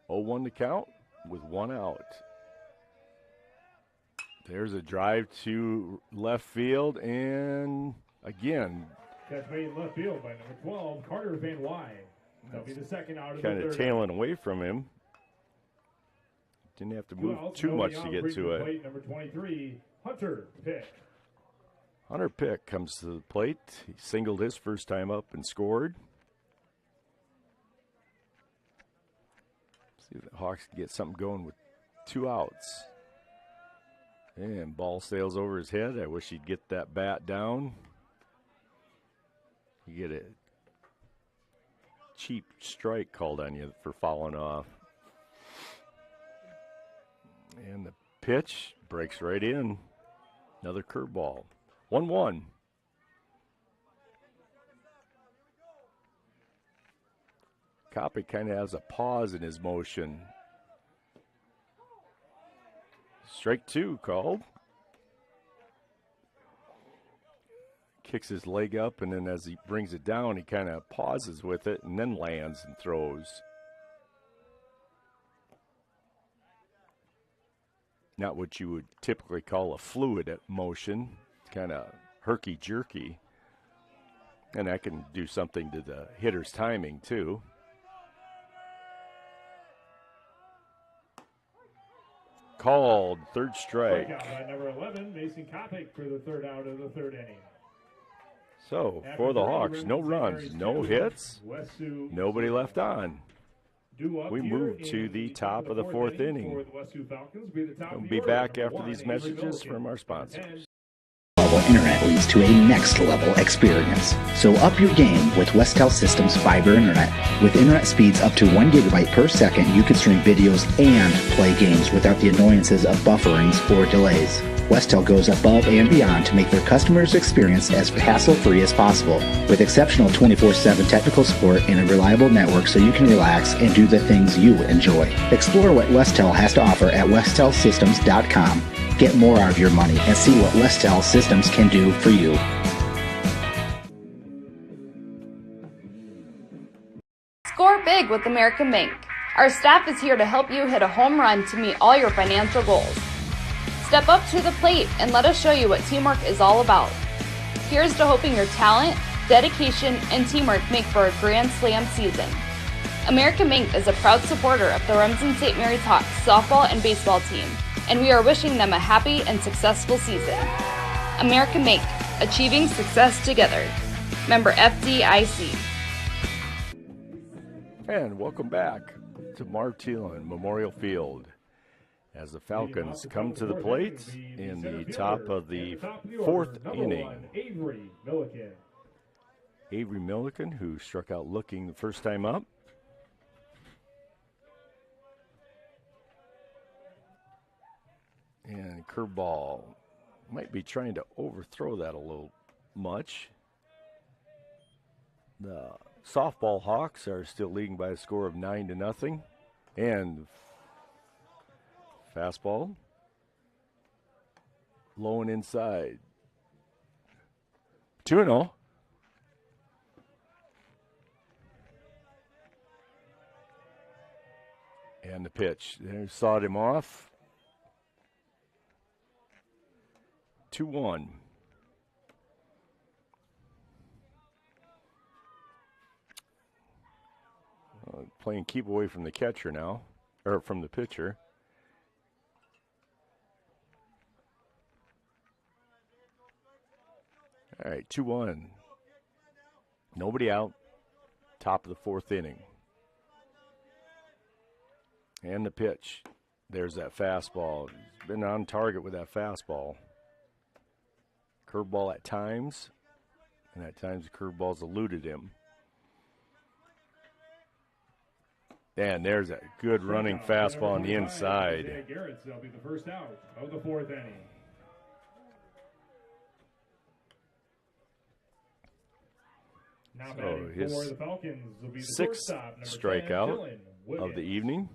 Oh, 1 to count with 1 out. There's a drive to left field, and again. Catch made in left field by number 12, Carter Van Wy. That'll be the 2nd out of the 3rd. Kind of tailing away from him. Didn't have to move too much to get to it. Plate, number 23, Hunter Pick. Hunter Pick comes to the plate. He singled his first time up and scored. See if the Hawks can get something going with 2 outs. And ball sails over his head. I wish he'd get that bat down. You get a cheap strike called on you for fouling off. And the pitch breaks right in. Another curveball. 1-1. Kopic kind of has a pause in his motion. Strike 2 called. Kicks his leg up, and then as he brings it down, he kind of pauses with it and then lands and throws. Not what you would typically call a fluid motion. It's kind of herky-jerky. And that can do something to the hitter's timing, too. Called, 3rd strike. Strikeout by number 11, Mason Kopic for the 3rd out of the 3rd inning. So, for the Hawks, no runs, no hits, nobody left on. we move to the top of the fourth inning. We'll be back after these messages from our sponsors. Internet leads to a next level experience. So up your game with Westel Systems Fiber Internet. With internet speeds up to 1 gigabyte per second, you can stream videos and play games without the annoyances of bufferings or delays. Westel goes above and beyond to make their customers' experience as hassle-free as possible, with exceptional 24/7 technical support and a reliable network so you can relax and do the things you enjoy. Explore what Westel has to offer at westelsystems.com. Get more out of your money and see what Westel Systems can do for you. Score big with American Bank. Our staff is here to help you hit a home run to meet all your financial goals. Step up to the plate and let us show you what teamwork is all about. Here's to hoping your talent, dedication, and teamwork make for a grand slam season. American Bank is a proud supporter of the Remsen St. Mary's Hawks softball and baseball team, and we are wishing them a happy and successful season. American Bank, achieving success together. Member FDIC. And welcome back to Martellon Memorial Field as the Falcons come to the plate in the top of the fourth inning. Avery Milliken, who struck out looking the first time up. And curveball, might be trying to overthrow that a little much. The softball Hawks are still leading by a score of 9-0. And fastball, low and inside. 2-0. And the pitch, there, sawed him off. 2-1. Playing keep away from the catcher now, or from the pitcher. All right, 2-1. Nobody out. Top of the fourth inning. And the pitch. There's that fastball. He's been on target with that fastball. Curveball at times, and at times the curveball's eluded him. And there's that good running fastball on the inside. That'll be the first out of the fourth inning. So his sixth strikeout of the evening.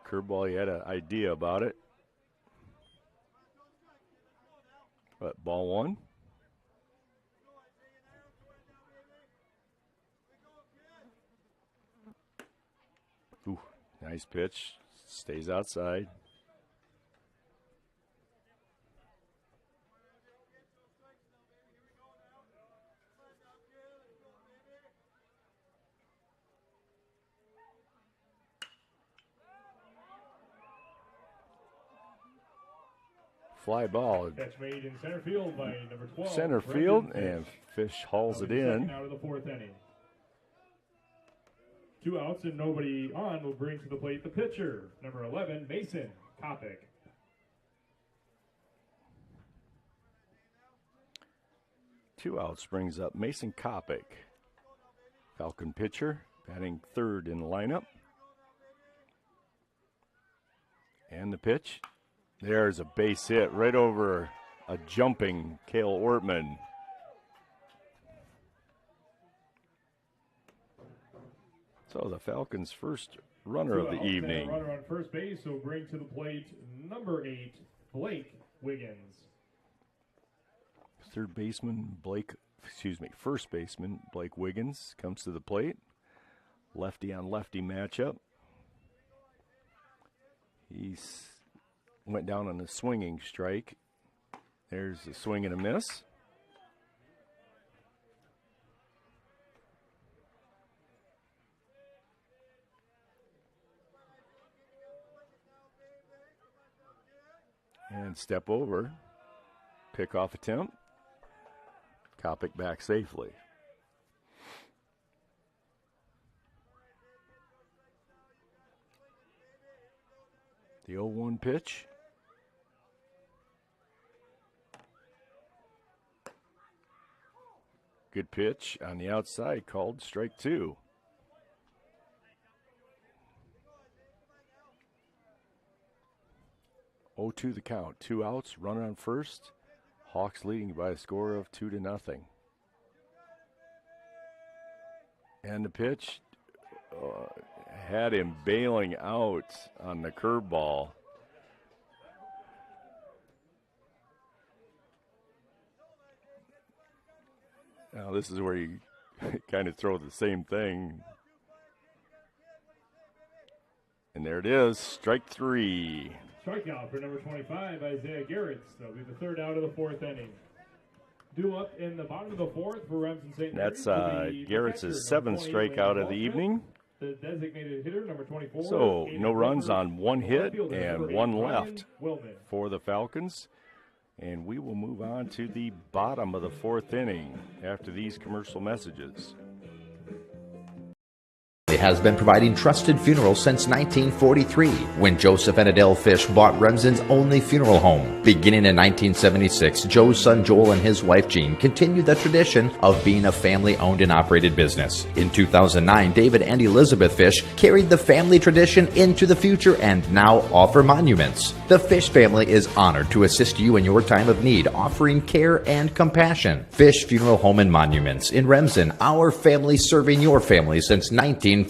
Curveball, he had an idea about it. But ball one. Ooh, nice pitch. Stays outside. Fly ball. Catch made in center field by number 12. Center field, and Fish hauls it in. Out of the fourth inning. 2 outs and nobody on will bring to the plate the pitcher, number 11, Mason Kopic. Two outs brings up Mason Kopic. Falcon pitcher, batting third in the lineup. And the pitch. There's a base hit right over a jumping Cale Ortman. So the Falcons' first runner of the evening. Runner on first base will bring to the plate number 8, Blake Wiggins. First baseman Blake Wiggins comes to the plate. Lefty on lefty matchup. He's went down on a swinging strike. There's a swing and a miss. And step over. Pickoff attempt. Kopic back safely. The 0-1 pitch. Good pitch on the outside, called strike 2. Oh, 2 the count. 2 outs, runner on first. Hawks leading by a score of 2-0. And the pitch had him bailing out on the curveball. Now this is where you kind of throw the same thing. And there it is, strike 3. Strikeout for number 25, Isaiah Garrett. That'll be the third out of the fourth inning. Due up in the bottom of the fourth for Remsen St. That's Mary's Garrett's 7th strikeout of the evening. The designated hitter, number 24. So no runs on 1 hit and 1 left Willman. for the Falcons. And we will move on to the bottom of the fourth inning after these commercial messages. It has been providing trusted funerals since 1943, when Joseph and Adele Fish bought Remsen's only funeral home. Beginning in 1976, Joe's son Joel and his wife Jean continued the tradition of being a family-owned and operated business. In 2009, David and Elizabeth Fish carried the family tradition into the future and now offer monuments. The Fish family is honored to assist you in your time of need, offering care and compassion. Fish Funeral Home and Monuments in Remsen, our family serving your family since 1943.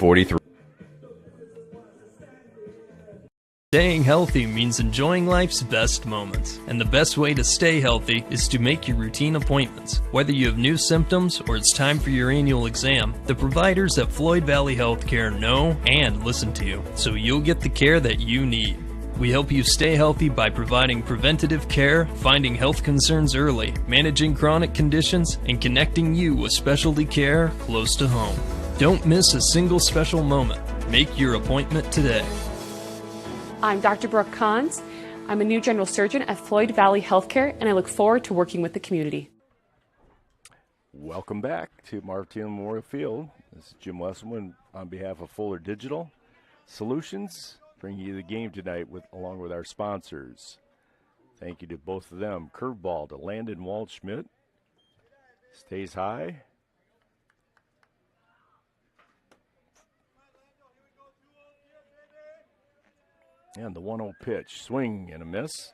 Staying healthy means enjoying life's best moments, and the best way to stay healthy is to make your routine appointments. Whether you have new symptoms or it's time for your annual exam, the providers at Floyd Valley Healthcare know and listen to you, so you'll get the care that you need. We help you stay healthy by providing preventative care, finding health concerns early, managing chronic conditions, and connecting you with specialty care close to home. Don't miss a single special moment. Make your appointment today. I'm Dr. Brooke Kahns. I'm a new general surgeon at Floyd Valley Healthcare, and I look forward to working with the community. Welcome back to Martin Memorial Field. This is Jim Wesselman on behalf of Fuller Digital Solutions, bringing you the game tonight along with our sponsors. Thank you to both of them. Curveball to Landon Waldschmidt. Stays high. And the 1-0 pitch, swing and a miss.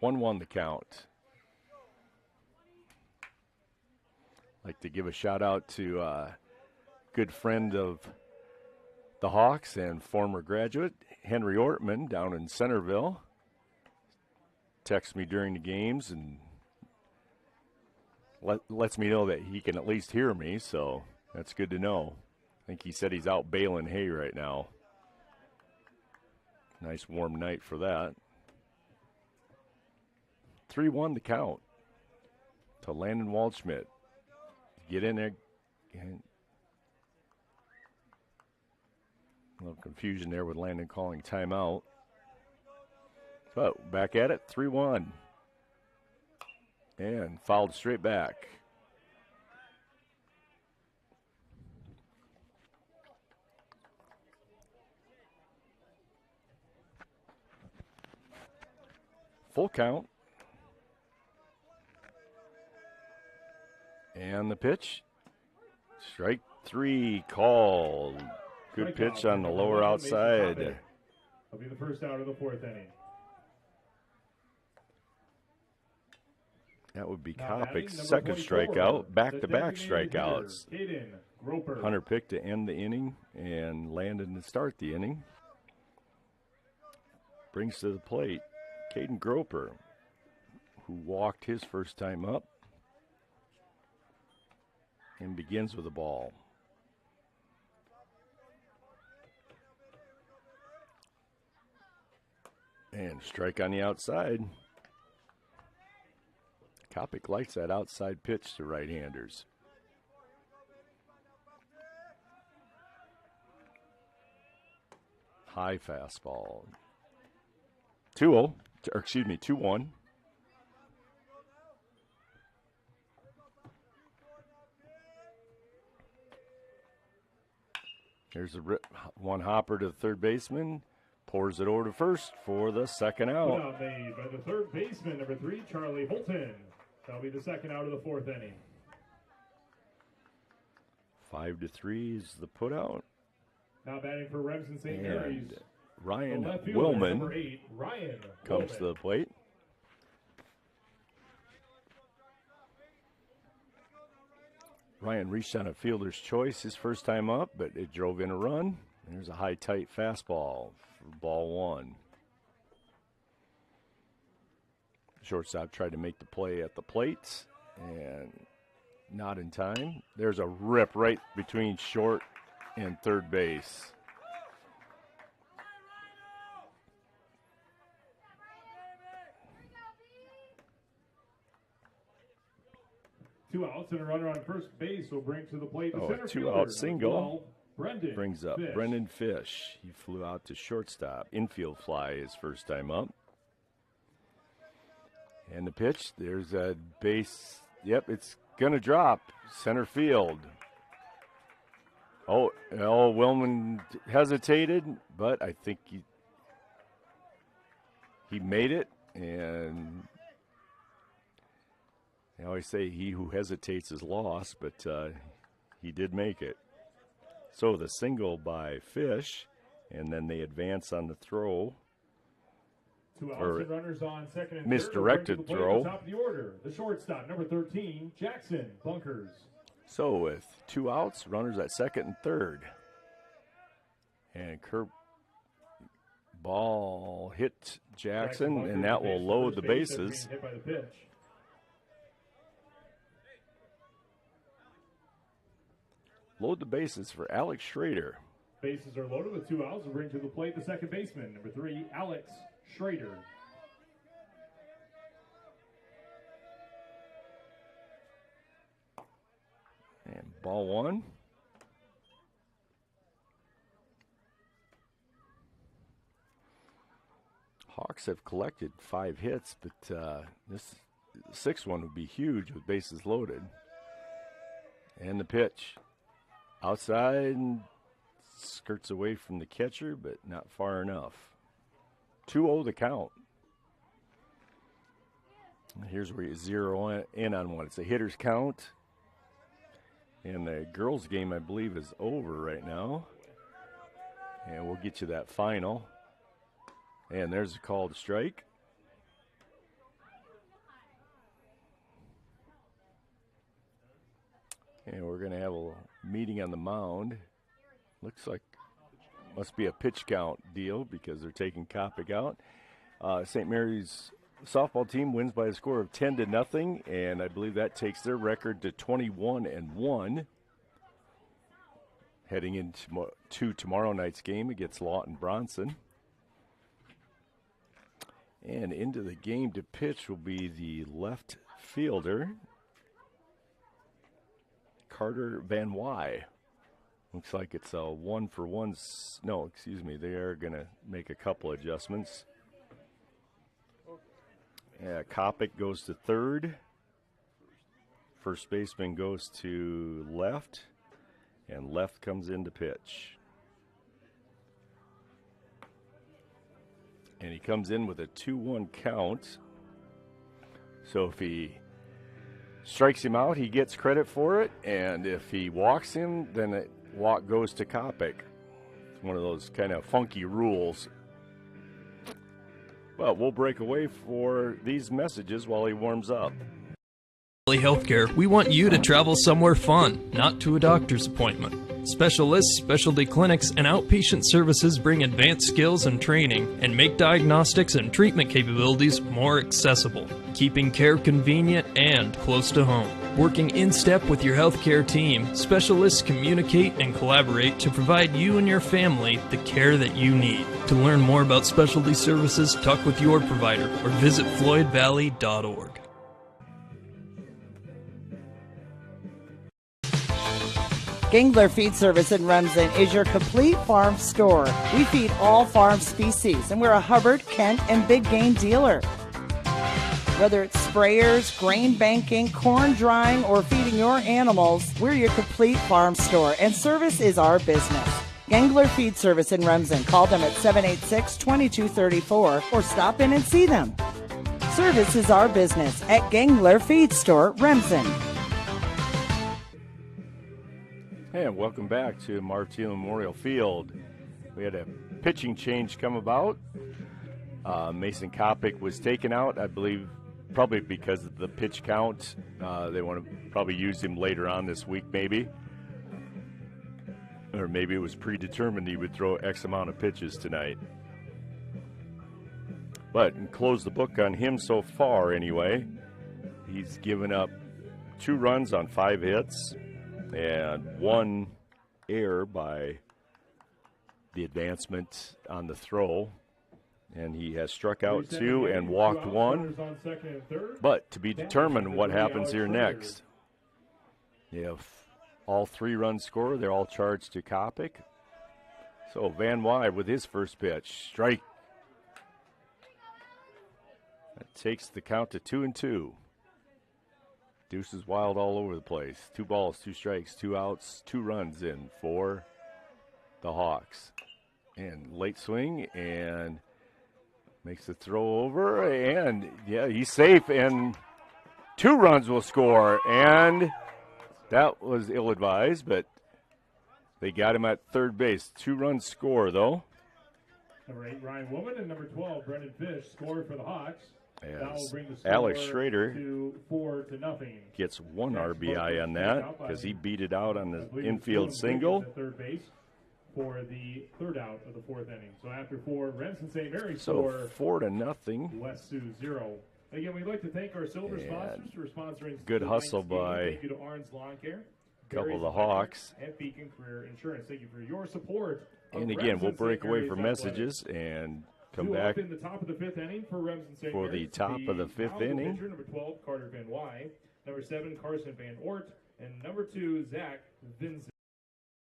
1-1 the count. Like to give a shout out to a good friend of the Hawks and former graduate, Henry Ortman, down in Centerville. Texts me during the games and lets me know that he can at least hear me, so that's good to know. I think he said he's out baling hay right now. Nice warm night for that. 3-1 the count to Landon Waldschmidt. Get in there. A little confusion there with Landon calling timeout. But back at it, 3-1. And fouled straight back. Full count. And the pitch. Strike 3 called. Good pitch on the lower outside. That'll be the first out of the fourth inning. That would be Kopic's second strikeout. Back-to-back strikeouts. Hunter picked to end the inning and Landon to start the inning. Brings to the plate Caden Groper, who walked his first time up, and begins with a ball. And strike on the outside. Kopic likes that outside pitch to right-handers. High fastball. 2-1. There's one hopper to the third baseman. Pours it over to first for the second Put out. out made by the third baseman, number 3, Charlie Holton. That'll be the second out of the 4th inning. 5-3 is the put out. Now batting for Remsen St. Mary's. Ryan The left fielder, Willman number 8, Ryan comes Willman. to the plate. Ryan reached on a fielder's choice his first time up, but it drove in a run. There's a high, tight fastball for ball 1. Shortstop tried to make the play at the plate, and not in time. There's a rip right between short and third base. Two outs and a runner on first base will bring to the plate the center A fielder, two-out number single 12, Brendan brings up Fish. Brendan Fish. He flew out to shortstop. Infield fly his first time up. And the pitch, there's a base. Yep, it's going to drop. Center field. Oh, Willman hesitated, but I think he made it. And I always say he who hesitates is lost, but he did make it. So the single by Fish, and then they advance on the throw. Two outs Or and runners on second and misdirected third. Will bring to the plate throw. at the top of the order, the shortstop, number 13, Jackson Bunkers. So with 2 outs, runners at second and third. And curve ball hit Jackson, Bunkers and that to will base load for the first base after bases. being hit by the pitch. Load the bases for Alex Schrader. Bases are loaded with 2 outs. Will bring to the plate the second baseman, number 3, Alex Schrader. And ball 1. Hawks have collected 5 hits, but this 6th one would be huge with bases loaded. And the pitch. Outside, skirts away from the catcher, but not far enough. 2-0 the count. Here's where you zero in on one. It's a hitter's count. And the girls' game, I believe, is over right now. And we'll get you that final. And there's a call to strike. And we're going to have a meeting on the mound. Looks like must be a pitch count deal because they're taking Kopic out. St. Mary's softball team wins by a score of 10-0, and I believe that takes their record to 21-1. Heading into tomorrow night's game against Lawton Bronson. And into the game to pitch will be the left fielder, Carter Van Wy. Looks like it's a 1-for-1. No, excuse me. They are going to make a couple adjustments. Kopic goes to third. First baseman goes to left. And left comes in to pitch. And he comes in with a 2-1 count. So if he strikes him out, he gets credit for it. And if he walks him, then the walk goes to Kopic. It's one of those kind of funky rules. But we'll break away for these messages while he warms up. Healthcare, we want you to travel somewhere fun, not to a doctor's appointment. Specialists, specialty clinics, and outpatient services bring advanced skills and training and make diagnostics and treatment capabilities more accessible, keeping care convenient and close to home. Working in step with your healthcare team, specialists communicate and collaborate to provide you and your family the care that you need. To learn more about specialty services, talk with your provider or visit floydvalley.org. Gingler Feed Service in Remsen is your complete farm store. We feed all farm species, and we're a Hubbard, Kent, and big game dealer. Whether it's sprayers, grain banking, corn drying, or feeding your animals, we're your complete farm store, and service is our business. Gangler Feed Service in Remsen. Call them at 786-2234 or stop in and see them. Service is our business at Gangler Feed Store, Remsen. And welcome back to Martin Memorial Field. We had a pitching change come about. Mason Kopic was taken out, I believe, probably because of the pitch count. They want to probably use him later on this week, maybe. Or maybe it was predetermined he would throw X amount of pitches tonight. But close the book on him so far anyway. He's given up 2 runs on 5 hits and 1 error by the advancement on the throw. And he has struck out 2 and walked 1. But to be determined what happens here next. If all 3 runs score, they're all charged to Kopic. So Van Wy with his first pitch. Strike. That takes the count to 2-2. Deuce is wild all over the place. 2 balls, 2 strikes, 2 outs, 2 runs in for the Hawks. And late swing and makes the throw over. And, yeah, he's safe. And 2 runs will score. And that was ill-advised, but they got him at third base. 2 runs score, though. Number 8, Ryan Woman, and number 12, Brendan Fish, scored for the Hawks. That will bring the score Alex Schrader to 4-0. gets 1 RBI on that because he beat it out on the infield single. Third base for the 3rd out of the 4th inning. So after 4, Remsen St. Mary's So 4-0. West Sioux 0. Again, we'd like to thank our silver sponsors for sponsoring. Good hustle by Thank you to Arns Lawn Care, a couple of the Hawks. and Beacon Career Insurance. Thank you for your support. And again, we'll break away for messages and come back in the top of the 5th inning for Remsen St. for the top of the 5th inning. Pitcher, number 12, Carter Van Wy. Number 7, Carson Van Ort. And number 2, Zach Vincent.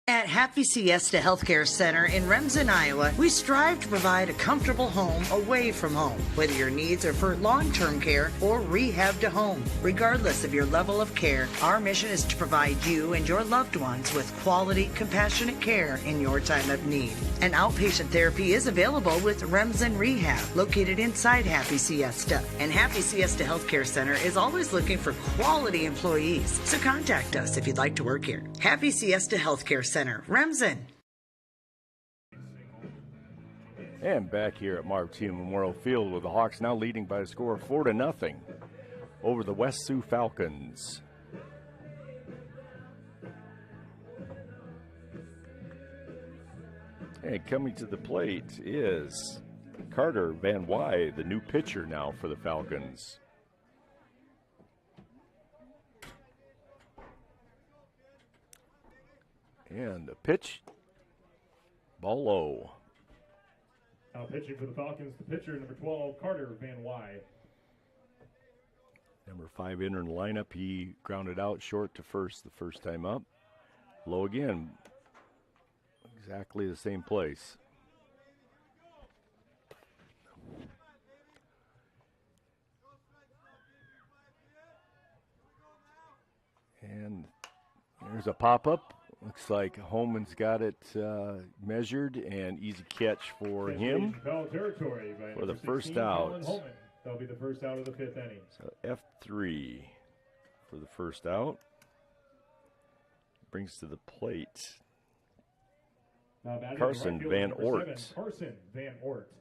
At Happy Siesta Healthcare Center in Remsen, Iowa, we strive to provide a comfortable home away from home, whether your needs are for long-term care or rehab to home. Regardless of your level of care, our mission is to provide you and your loved ones with quality, compassionate care in your time of need. An outpatient therapy is available with Remsen Rehab, located inside Happy Siesta. And Happy Siesta Healthcare Center is always looking for quality employees, so contact us if you'd like to work here. Happy Siesta Healthcare Center, Remsen. And back here at Martin Memorial Field with the Hawks now leading by a score of 4-0 over the West Sioux Falcons. And coming to the plate is Carter Van Wy, the new pitcher now for the Falcons. And the pitch, ball low. Now pitching for the Falcons, the pitcher, number 12, Carter Van Wy. Number 5 in the lineup, he grounded out short to first the first time up. Low again, exactly the same place. And there's a pop-up. Looks like Holman's got it measured, and easy catch for him for the first out. That'll be the first out of the 5th inning. So F3 for the first out. Brings to the plate Carson Van Ort. Carson Van Ort.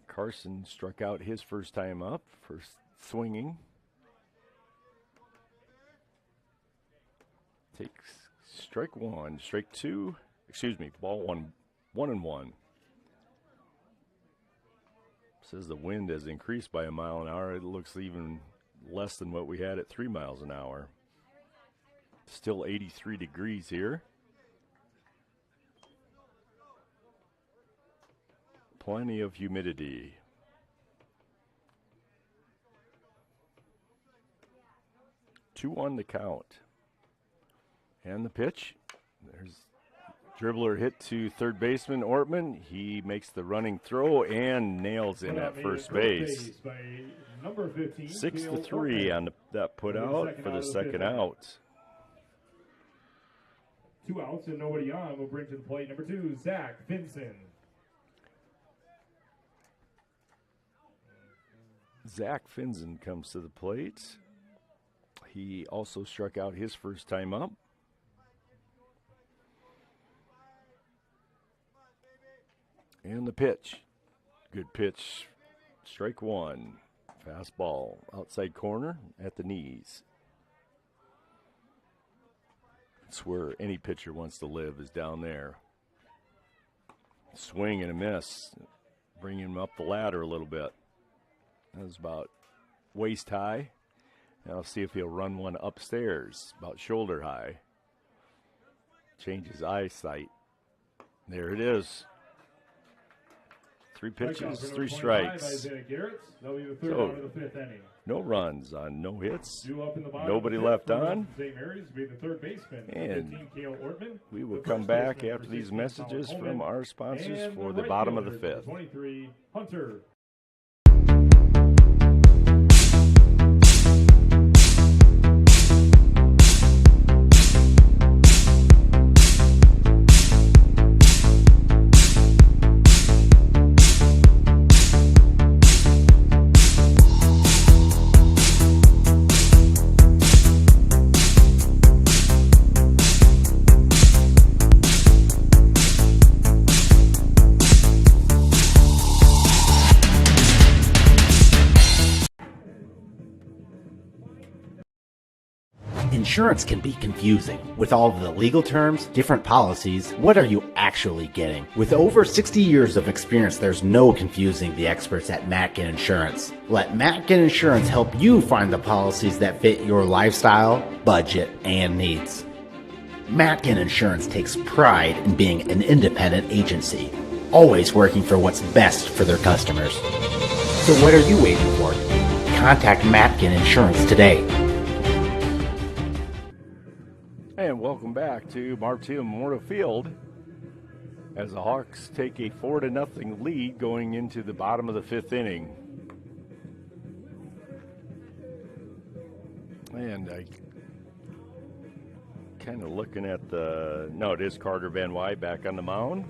Carson struck out his first time up for swinging. Takes strike 1, strike 2, ball 1, 1-1. Says the wind has increased by a mile an hour. It looks even less than what we had at 3 miles an hour. Still 83 degrees here. Plenty of humidity. Two on the count. And the pitch. There's Dribbler hit to third baseman Ortman. He makes the running throw and nails in at first base. By number 15, 6-3 on that put out for the second out. 2 outs and nobody on. We'll bring to the plate number 2, Zach Vinson. Zach Finzen comes to the plate. He also struck out his first time up. And the pitch. Good pitch. Strike 1. Fastball. Outside corner at the knees. It's where any pitcher wants to live, is down there. Swing and a miss. Bring him up the ladder a little bit. That was about waist high. Now I'll see if he'll run one upstairs, about shoulder high. Change his eyesight. There it is. 3 pitches, 3 strikes. So, no runs on no hits. Nobody left on. And we will come back after these messages from our sponsors for the bottom of the 5th. 23, Hunter. Insurance can be confusing. With all of the legal terms, different policies, what are you actually getting? With over 60 years of experience, there's no confusing the experts at Matkin Insurance. Let Matkin Insurance help you find the policies that fit your lifestyle, budget, and needs. Matkin Insurance takes pride in being an independent agency, always working for what's best for their customers. So what are you waiting for? Contact Matkin Insurance today. And welcome back to Martin Memorial Field as the Hawks take a 4-0 lead going into the bottom of the 5th inning. And I kind of looking at no, it is Carter Van Wy back on the mound.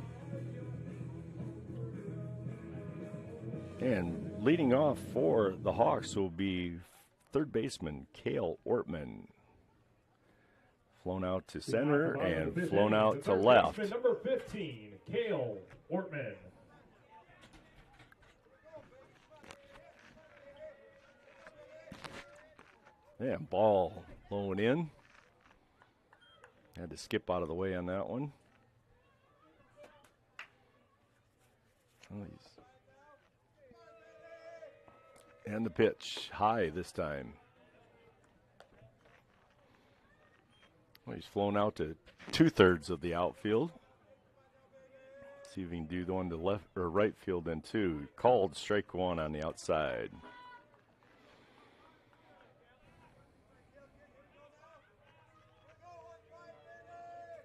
And leading off for the Hawks will be third baseman Cale Ortman. Flown out to center and flown out to left. Number 15, Cale Ortman. Yeah, ball blowing in. Had to skip out of the way on that one. And the pitch, high this time. Well, he's flown out to 2/3 of the outfield. See if he can do the one to left or right field then too. Called strike 1 on the outside.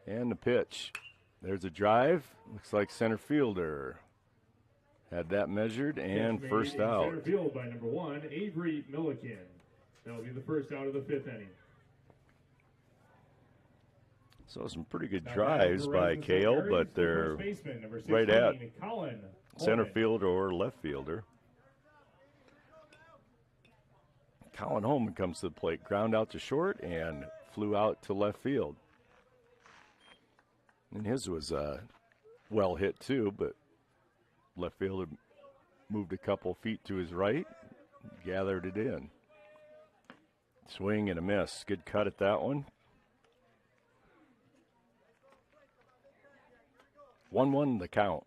And the pitch. There's a drive. Looks like center fielder. Had that measured and first out. Center field by number 1, Avery Milliken. That'll be the first out of the 5th inning. So some pretty good drives by Cale, but they're right at center fielder or left fielder. Colin Holman comes to the plate, ground out to short and flew out to left field. And his was well hit too, but left fielder moved a couple feet to his right, gathered it in. Swing and a miss. Good cut at that one. 1-1 the count.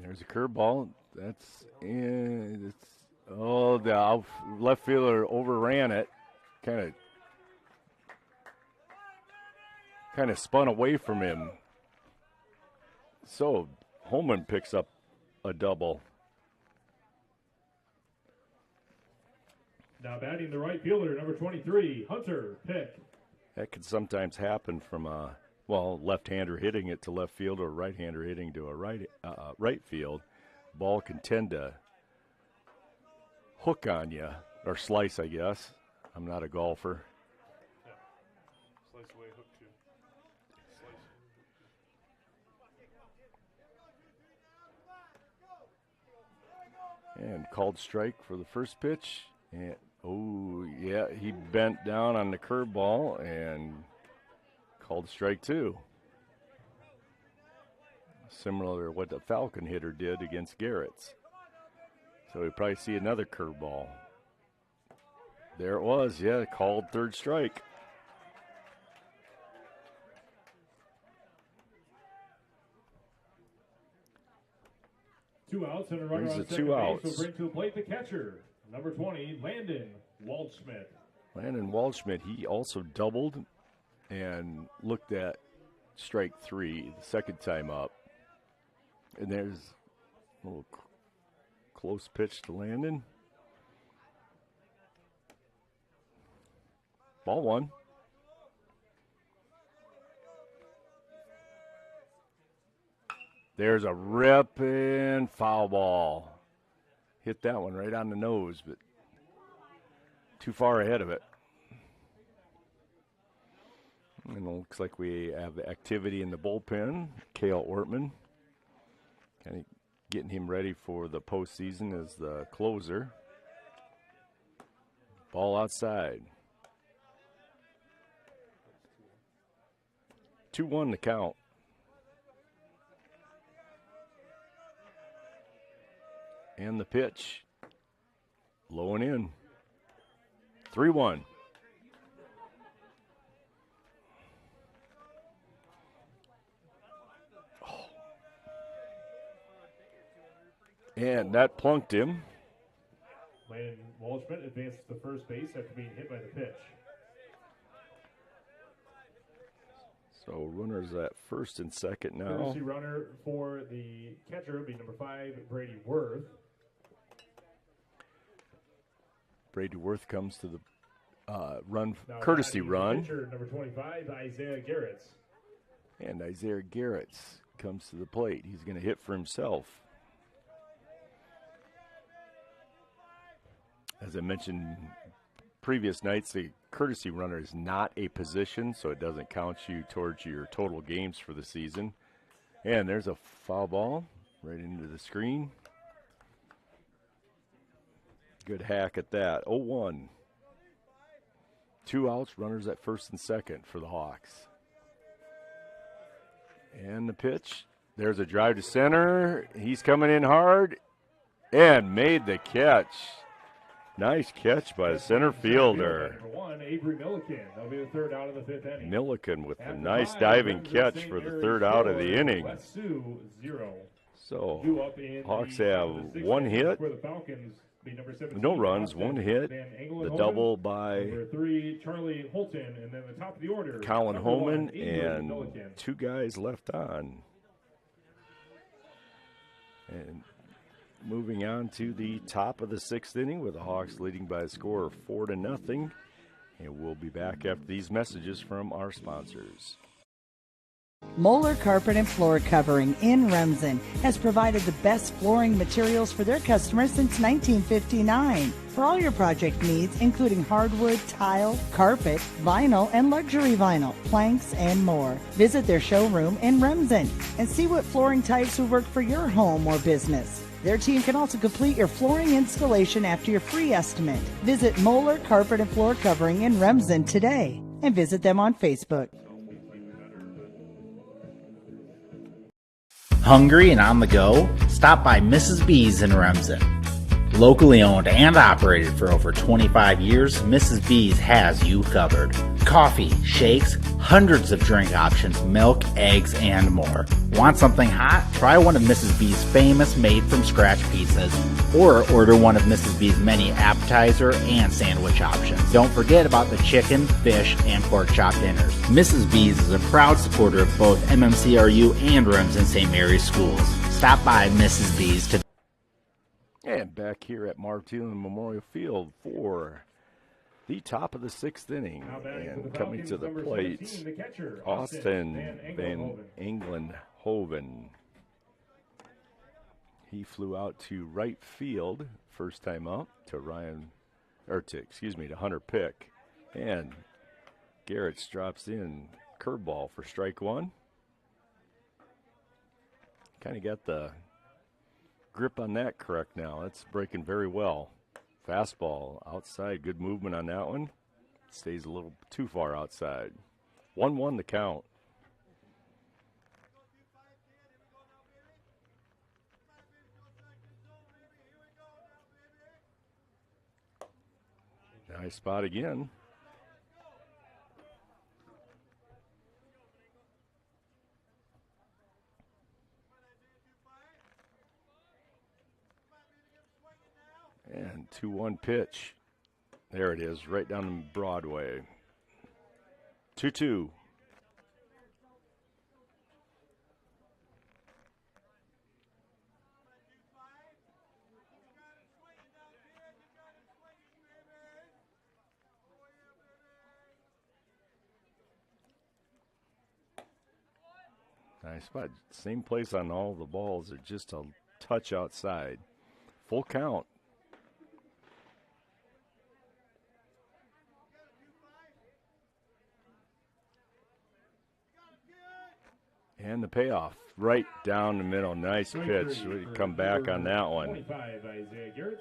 There's a curveball. That's in. The left fielder overran it. Kind of spun away from him. So Holman picks up a double. Now batting the right fielder, number 23, Hunter Pick. That can sometimes happen from a, left-hander hitting it to left field or right-hander hitting to a right field. Ball can tend to hook on you, or slice, I guess. I'm not a golfer. Yeah. Slice away, hook too. And called strike for the first pitch. And he bent down on the curveball and called strike two. Similar to what the Falcon hitter did against Garrett's. So we probably see another curveball. There it was, called third strike. Two outs and a runner Brings on it second two base outs. will bring to the plate the catcher, number 20, Landon Waldschmidt. Landon Waldschmidt, he also doubled and looked at strike three the second time up. And there's a little close pitch to Landon. Ball one. There's a ripping foul ball. Hit that one right on the nose, but too far ahead of it. And it looks like we have activity in the bullpen. Cale Ortman, kind of getting him ready for the postseason as the closer. Ball outside. 2-1 to count. And the pitch, low and in. 3-1. And that plunked him. Landon Waldschmidt advances to first base after being hit by the pitch. So runners at first and second now. Courtesy runner for the catcher will be number 5, Brady Worth. Brady Worth comes to the courtesy Now run. Pitcher, number 25, Isaiah Garrett. And Isaiah Garrett comes to the plate. He's going to hit for himself. As I mentioned previous nights, the courtesy runner is not a position, so it doesn't count you towards your total games for the season. And there's a foul ball right into the screen. Good hack at that. 0-1. 2 outs, runners at first and second for the Hawks. And the pitch. There's a drive to center. He's coming in hard and made the catch. Nice catch by the center fielder. Number 1, Avery Milliken. That'll be the third out of the 5th inning. Milliken with a nice diving catch for the third out of the inning. West Sioux, 0. So Due up in Hawks the have one hit. For the Falcons, be number 17, No runs, Austin, one hit. then England The Holman, double by number 3, Charlie Holton, and then the top of the order, Colin number 1, Holman, Avery and Milliken. 2 guys left on. And moving on to the top of the 6th inning with the Hawks leading by a score of 4-0. And we'll be back after these messages from our sponsors. Moeller Carpet and Floor Covering in Remsen has provided the best flooring materials for their customers since 1959. For all your project needs, including hardwood, tile, carpet, vinyl, and luxury vinyl, planks, and more. Visit their showroom in Remsen and see what flooring types would work for your home or business. Their team can also complete your flooring installation after your free estimate. Visit Moeller Carpet and Floor Covering in Remsen today and visit them on Facebook. Hungry and on the go? Stop by Mrs. B's in Remsen. Locally owned and operated for over 25 years, Mrs. B's has you covered. Coffee, shakes, hundreds of drink options, milk, eggs, and more. Want something hot? Try one of Mrs. B's famous made-from-scratch pizzas, or order one of Mrs. B's many appetizer and sandwich options. Don't forget about the chicken, fish, and pork chop dinners. Mrs. B's is a proud supporter of both MMCRU and Remsen St. Mary's schools. Stop by Mrs. B's today. And back here at Martin Memorial Field for the top of the 6th inning. Now batting for And the coming to Falcons, the number plate, 17, the catcher, Austin Van Van Englenhoven. He flew out to right field first time up to to Hunter Pick. And Garrett drops in curveball for strike one. Kind of got the grip on that correct now. That's breaking very well. Fastball outside, good movement on that one. Stays a little too far outside. 1-1 the count. Nice spot again. And 2-1 pitch. There it is, right down Broadway. 2-2. Nice spot. Same place on all the balls. They're just a touch outside. Full count. And the payoff right down the middle. Nice pitch. We come back on that one. 25, Isaiah Garrett.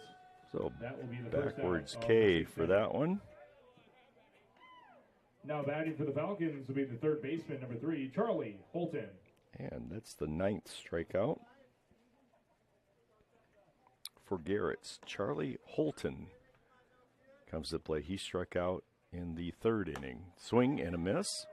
So That will be the first backwards out of K the for 6th that one. Now batting for the Falcons will be the third baseman, number 3, Charlie Holton. And that's the 9th strikeout for Garrett's. Charlie Holton comes to play. He struck out in the 3rd inning. Swing and a miss.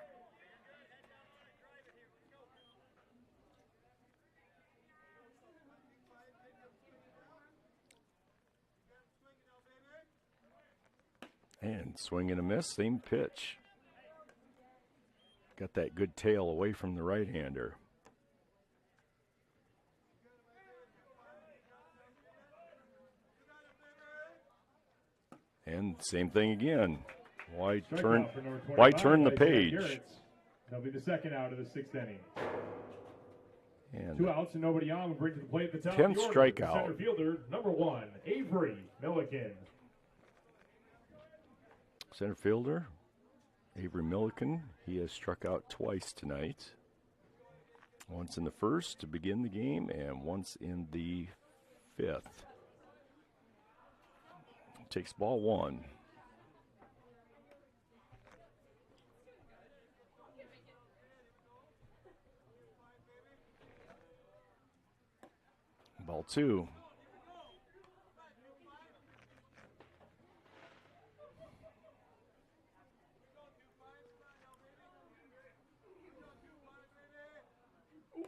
And swing and a miss, same pitch. Got that good tail away from the right-hander. And same thing again. Why turn the page? That'll be the second out of the 6th inning. And 2 outs and nobody on. We'll bring to the plate at the top 10th of the order, strikeout. the center fielder, number 1, Avery Milliken. Center fielder, Avery Milliken. He has struck out twice tonight. Once in the 1st to begin the game and once in the 5th. Takes ball 1. Ball 2.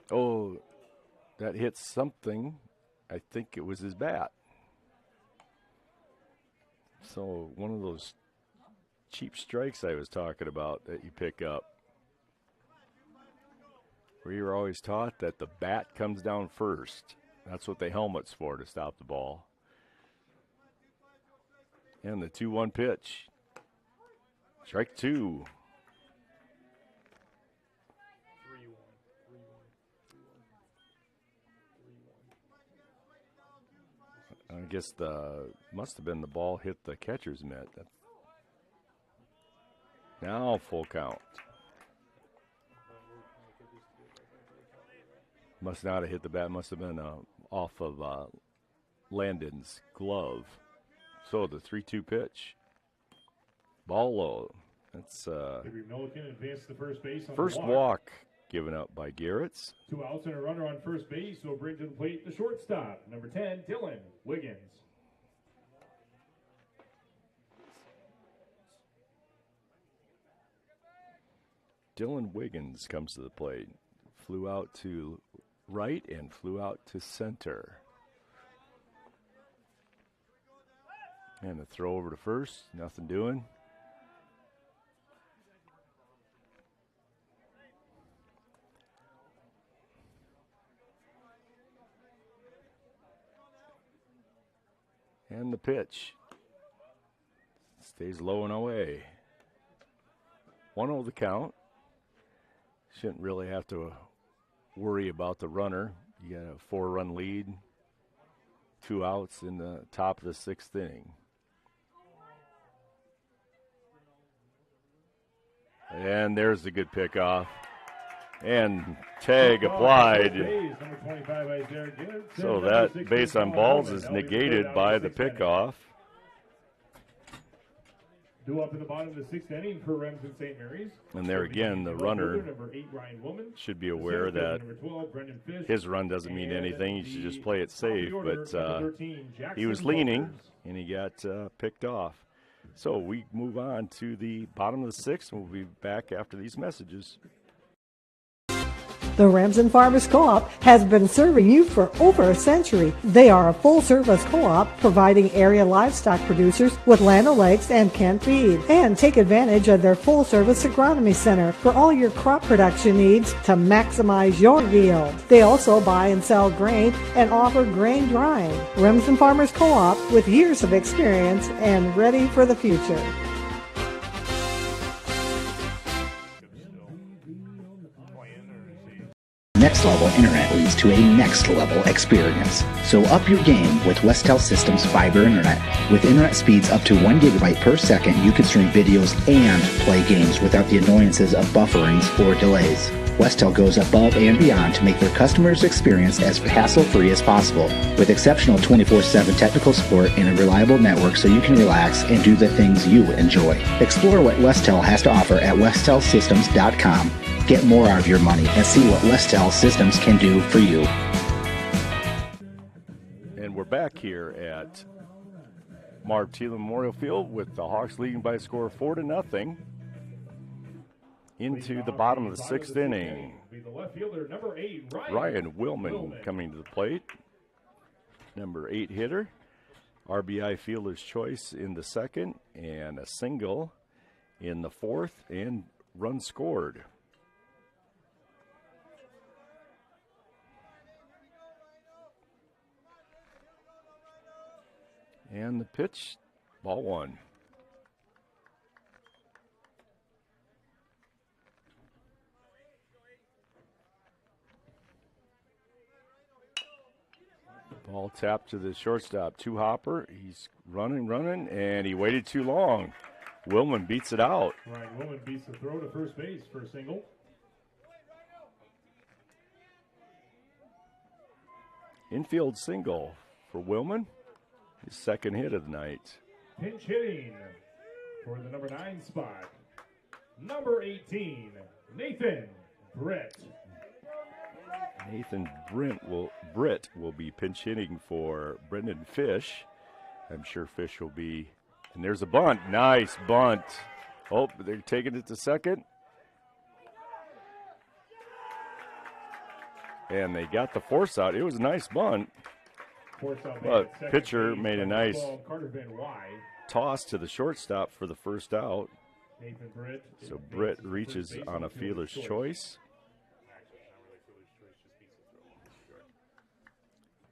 Oh, that hit something. I think it was his bat. So one of those cheap strikes I was talking about that you pick up. Where you're always taught that the bat comes down first. That's what the helmet's for, to stop the ball. And the 2-1 pitch. Strike 2. I guess must have been the ball hit the catcher's mitt. Now full count. Must not have hit the bat. Must have been off of Landon's glove. So the 3-2 pitch. Ball low. That's Avery Milliken advanced to first base on first the walk given up by Garrett's. 2 outs and a runner on first base. Will bring to the plate the shortstop, number 10, Dylan Wiggins. Dylan Wiggins comes to the plate. Flew out to right and flew out to center. And the throw over to first. Nothing doing. And the pitch. Stays low and away. 1-0 the count. Shouldn't really have to worry about the runner. You got a 4-run lead. 2 outs in the top of the 6th inning. And there's the good pickoff. And tag applied. So that base on balls is negated by the pickoff. Due up in the bottom of the 6th inning for Remsen St. Mary's. And there again, the runner should be aware that his run doesn't mean anything. He should just play it safe. But he was leaning, and he got picked off. So we move on to the bottom of the 6th, and we'll be back after these messages. The Remsen Farmers Co-op has been serving you for over a century. They are a full-service co-op providing area livestock producers with Land O'Lakes and Kent feed. And take advantage of their full-service agronomy center for all your crop production needs to maximize your yield. They also buy and sell grain and offer grain drying. Remsen Farmers Co-op with years of experience and ready for the future. Next level internet leads to a next level experience. So up your game with Westel Systems Fiber Internet. With internet speeds up to 1 gigabyte per second, you can stream videos and play games without the annoyances of bufferings or delays. Westel goes above and beyond to make their customers' experience as hassle-free as possible, with exceptional 24/7 technical support and a reliable network so you can relax and do the things you enjoy. Explore what Westel has to offer at westelsystems.com. Get more out of your money and see what Westel Systems can do for you. And we're back here at Marv Thielen Memorial Field with the Hawks leading by a score of 4-0 into the bottom of the 6th inning. Ryan Willman coming to the plate. Number 8 hitter. RBI fielder's choice in the 2nd and a single in the 4th and run scored. And the pitch, ball 1. Ball tapped to the shortstop, two-hopper. He's running, and he waited too long. Willman beats it out. Ryan Willman beats the throw to first base for a single. Infield single for Willman. His 2nd hit of the night. Pinch hitting for the number 9 spot. Number 18, Nathan Britt. Nathan Britt will be pinch hitting for Brendan Fish. I'm sure Fish will be. And there's a bunt. Nice bunt. Oh, they're taking it to 2nd. And they got the force out. It was a nice bunt. But pitcher made a nice toss to the shortstop for the first out. So Britt reaches on a fielder's choice.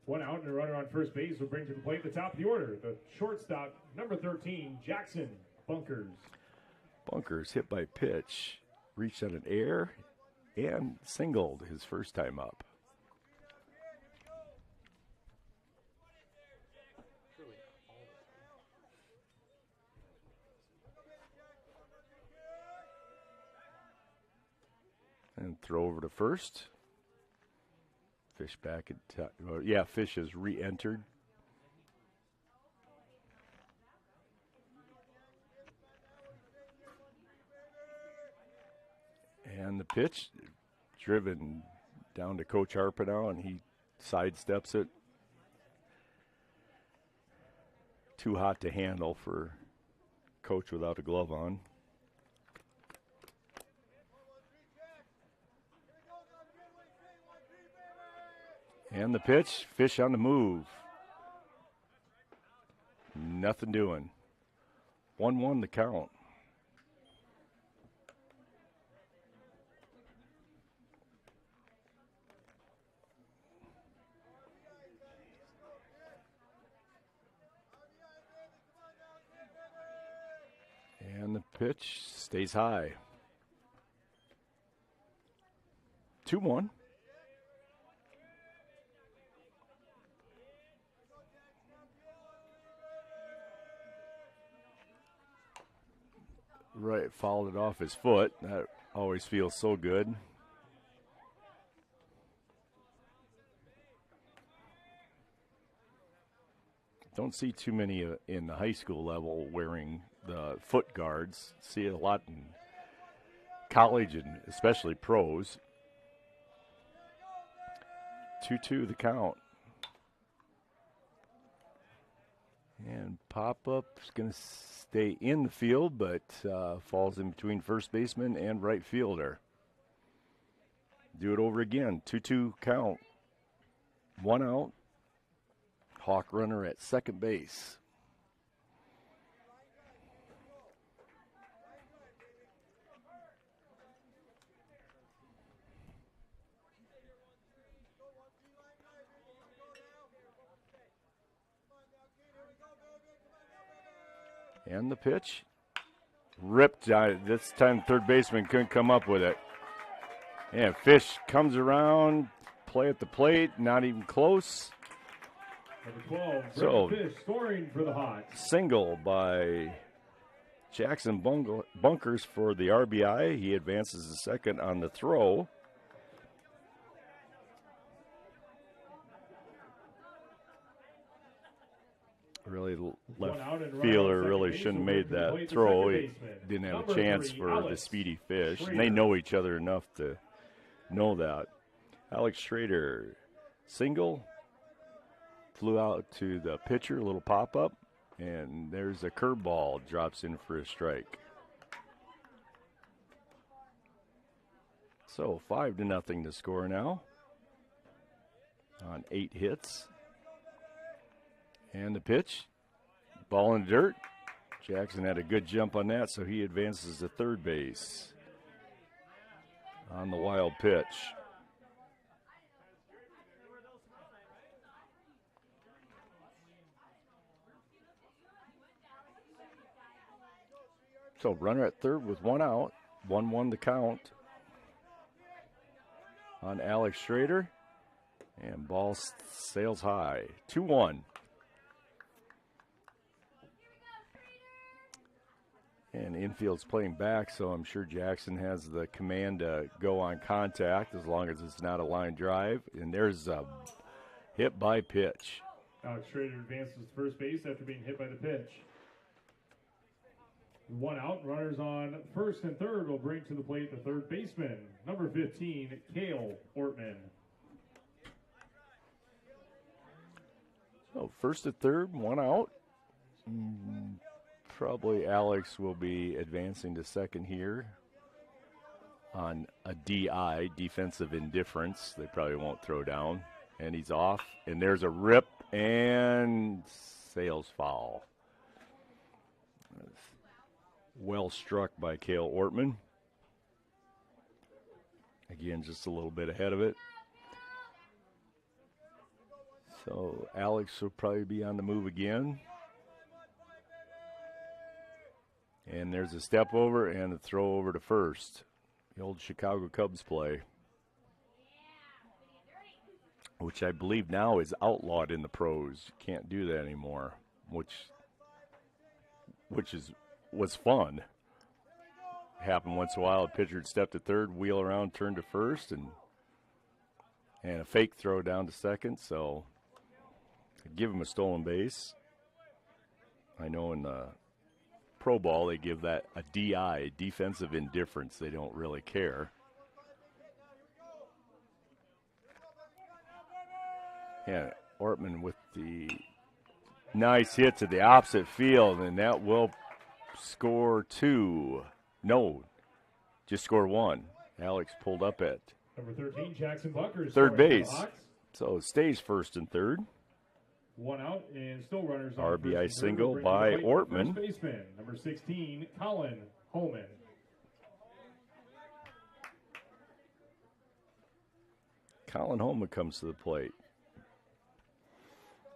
1 out and a runner on first base will bring to the plate the top of the order. The shortstop, number 13, Jackson Bunkers. Bunkers hit by pitch, reached on an air, and singled his first time up. And throw over to first. Fish back at Fish has re-entered. And the pitch driven down to Coach Harpenow, and he sidesteps it. Too hot to handle for Coach without a glove on. And the pitch, Fish on the move. Nothing doing. 1-1 the count. Pitch stays high. 2-1. Right, fouled it off his foot. That always feels so good. Don't see too many in the high school level wearing the foot guards. See it a lot in college and especially pros. 2-2 the count. And pop-up's going to stay in the field, but falls in between first baseman and right fielder. Do it over again. 2-2 count. 1 out. Hawk runner at second base. And the pitch. Ripped. This time third baseman couldn't come up with it. And Fish comes around. Play at the plate. Not even close. Number 12, So, Fish scoring for the Hawks. Single by Jackson Bunkers for the RBI. He advances to second on the throw. Really, left fielder really shouldn't have made that throw. He didn't have a chance for the speedy Fish. And they know each other enough to know that. Alex Schrader, single, flew out to the pitcher, a little pop-up, and there's a curveball, drops in for a strike. So 5-0 to score now on 8 hits. And the pitch, ball in the dirt. Jackson had a good jump on that, so he advances to third base on the wild pitch. So runner at third with 1 out, 1-1 to count on Alex Schrader, and ball sails high, 2-1. And infield's playing back, so I'm sure Jackson has the command to go on contact as long as it's not a line drive. And there's a hit by pitch. Alex Schrader advances to first base after being hit by the pitch. 1 out, runners on first and third will bring to the plate the third baseman, number 15, Cale Ortman. So first and third, 1 out. Probably Alex will be advancing to second here on a DI, defensive indifference. They probably won't throw down. And he's off. And there's a rip and sails foul. Well struck by Cale Ortman. Again, just a little bit ahead of it. So Alex will probably be on the move again. And there's a step over and a throw over to first. The old Chicago Cubs play, which I believe now is outlawed in the pros. You can't do that anymore, which was fun. Happened once in a while. A pitcher would step to third, wheel around, turn to first, and a fake throw down to second. So give him a stolen base. I know in the Pro Ball, they give that a DI, defensive indifference. They don't really care. Yeah, Ortman with the nice hit to the opposite field, and that will score 2. No, just score 1. Alex pulled up at Number 13, Jackson Bunkers. third base. So it stays first and third. 1 out and still runners on RBI first single and third, by bring to the plate Ortman. First baseman, number 16, Colin Holman. Colin Holman comes to the plate.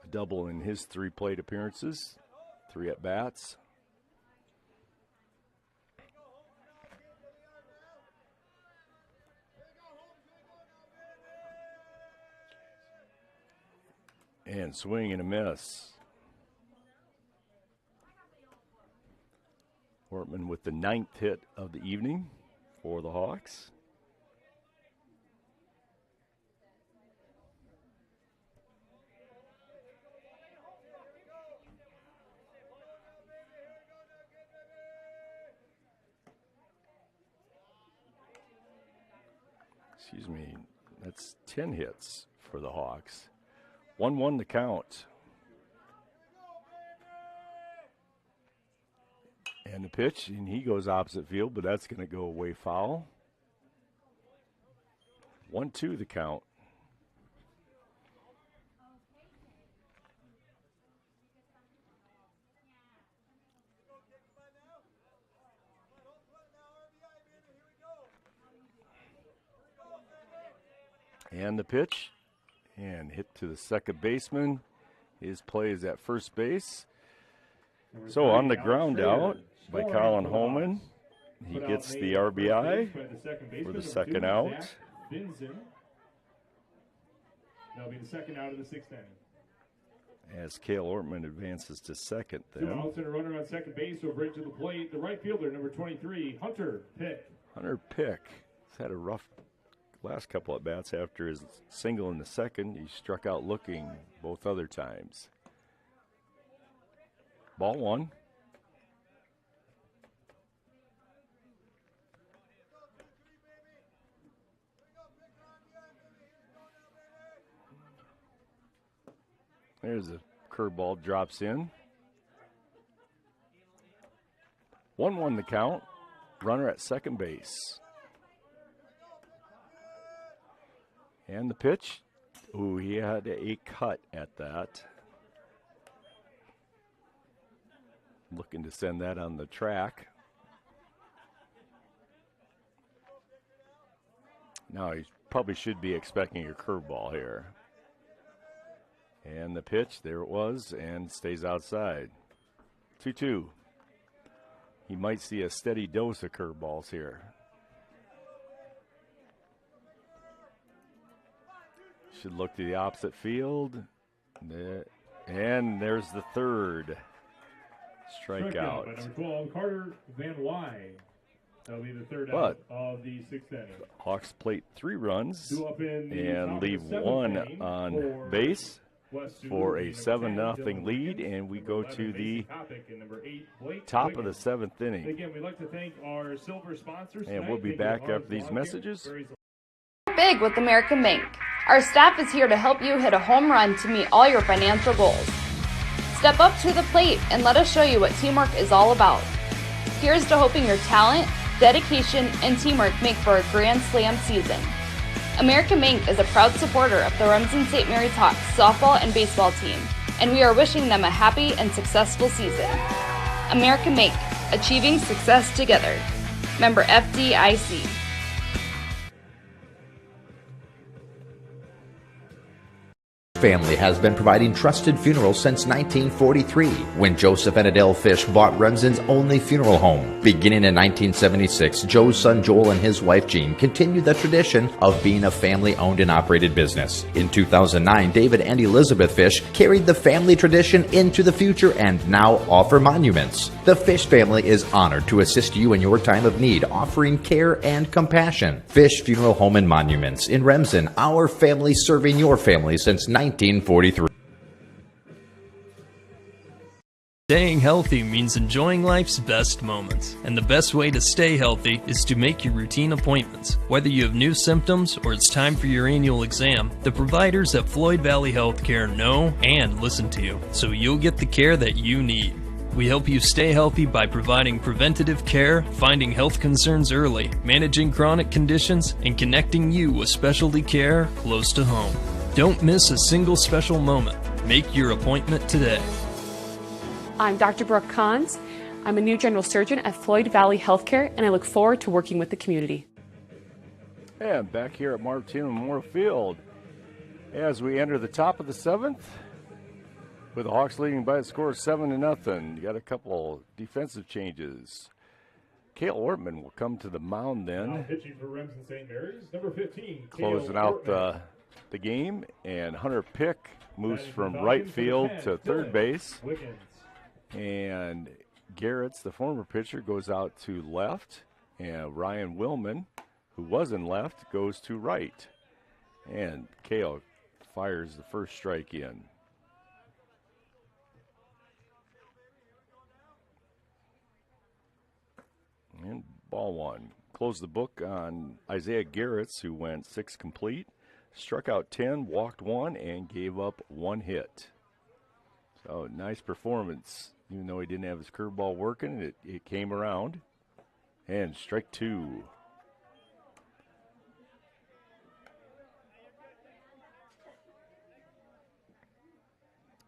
A double in his 3 plate appearances, 3 at-bats. And swing and a miss. Ortman with the 9th hit of the evening for the Hawks. Excuse me, that's 10 hits for the Hawks. 1-1 the count. And the pitch, and he goes opposite field, but that's going to go away foul. 1-2 the count. And the pitch, and hit to the second baseman. His play is at first base. So on the ground out by Colin Holman, he gets the RBI for the second out. That'll be the second out of the 6th inning. As Cale Ortman advances to second then. 2 outs and a runner on second base over into the plate. The right fielder, number 23, Hunter Pick. Hunter Pick has had a rough last couple at bats after his single in the second. He struck out looking both other times. Ball 1. There's a curveball, drops in. 1-1 the count. Runner at second base. And the pitch. Ooh, he had a cut at that. Looking to send that on the track. Now he probably should be expecting a curveball here. And the pitch, there it was, and stays outside. 2-2. He might see a steady dose of curveballs here. Should look to the opposite field. And there's the third strikeout. By number 12, Carter Van Wy. That'll be the third out of the 6th inning. Hawks plate 3 runs Up in the and leave 1 on base for a 7-0 lead, and we go to the top of the 7th inning. Again, we'd like to thank our silver sponsors. And we'll be back after these messages. Big with American Bank. Our staff is here to help you hit a home run to meet all your financial goals. Step up to the plate and let us show you what teamwork is all about. Here's to hoping your talent, dedication, and teamwork make for a grand slam season. American Bank is a proud supporter of the Remsen St. Mary's Hawks softball and baseball team, and we are wishing them a happy and successful season. American Bank, achieving success together. Member FDIC. Family has been providing trusted funerals since 1943, when Joseph and Adele Fish bought Remsen's only funeral home. Beginning in 1976, Joe's son Joel and his wife Jean continued the tradition of being a family-owned and operated business. In 2009, David and Elizabeth Fish carried the family tradition into the future and now offer monuments. The Fish family is honored to assist you in your time of need, offering care and compassion. Fish Funeral Home and Monuments in Remsen, our family serving your family since 1943. Staying healthy means enjoying life's best moments, and the best way to stay healthy is to make your routine appointments. Whether you have new symptoms or it's time for your annual exam, the providers at Floyd Valley Healthcare know and listen to you, so you'll get the care that you need. We help you stay healthy by providing preventative care, finding health concerns early, managing chronic conditions, and connecting you with specialty care close to home. Don't miss a single special moment. Make your appointment today. I'm Dr. Brooke Kahns. I'm a new general surgeon at Floyd Valley Healthcare, and I look forward to working with the community. And back here at Martino Memorial Field as we enter the top of the 7th with the Hawks leading by a score of 7-0. You got a couple defensive changes. Cale Ortman will come to the mound then. Now pitching for Remsen St. Mary's, number 15. Closing out the the game, and Hunter Pick moves Batting from for right Falcons, field number to 10, third Dylan base. Wiggins. And Garrett's, the former pitcher, goes out to left, and Ryan Willman, who was in left, goes to right. And Kale fires the first strike in. And ball one. Close the book on Isaiah Garrett's, who went 6 complete, struck out 10, walked 1, and gave up 1 hit. So nice performance. Even though he didn't have his curveball working, it came around. And strike 2.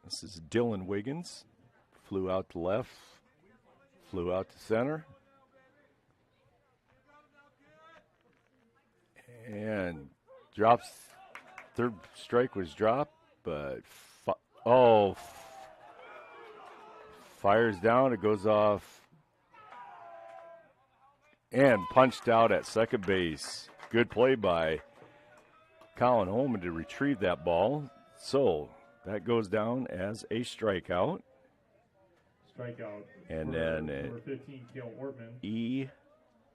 This is Dylan Wiggins. Flew out to left, flew out to center. And drops. Third strike was dropped, but fires down. It goes off and punched out at second base. Good play by Colin Holman to retrieve that ball. So that goes down as a strikeout. Strikeout. And for then number 15, Kale Ortman. E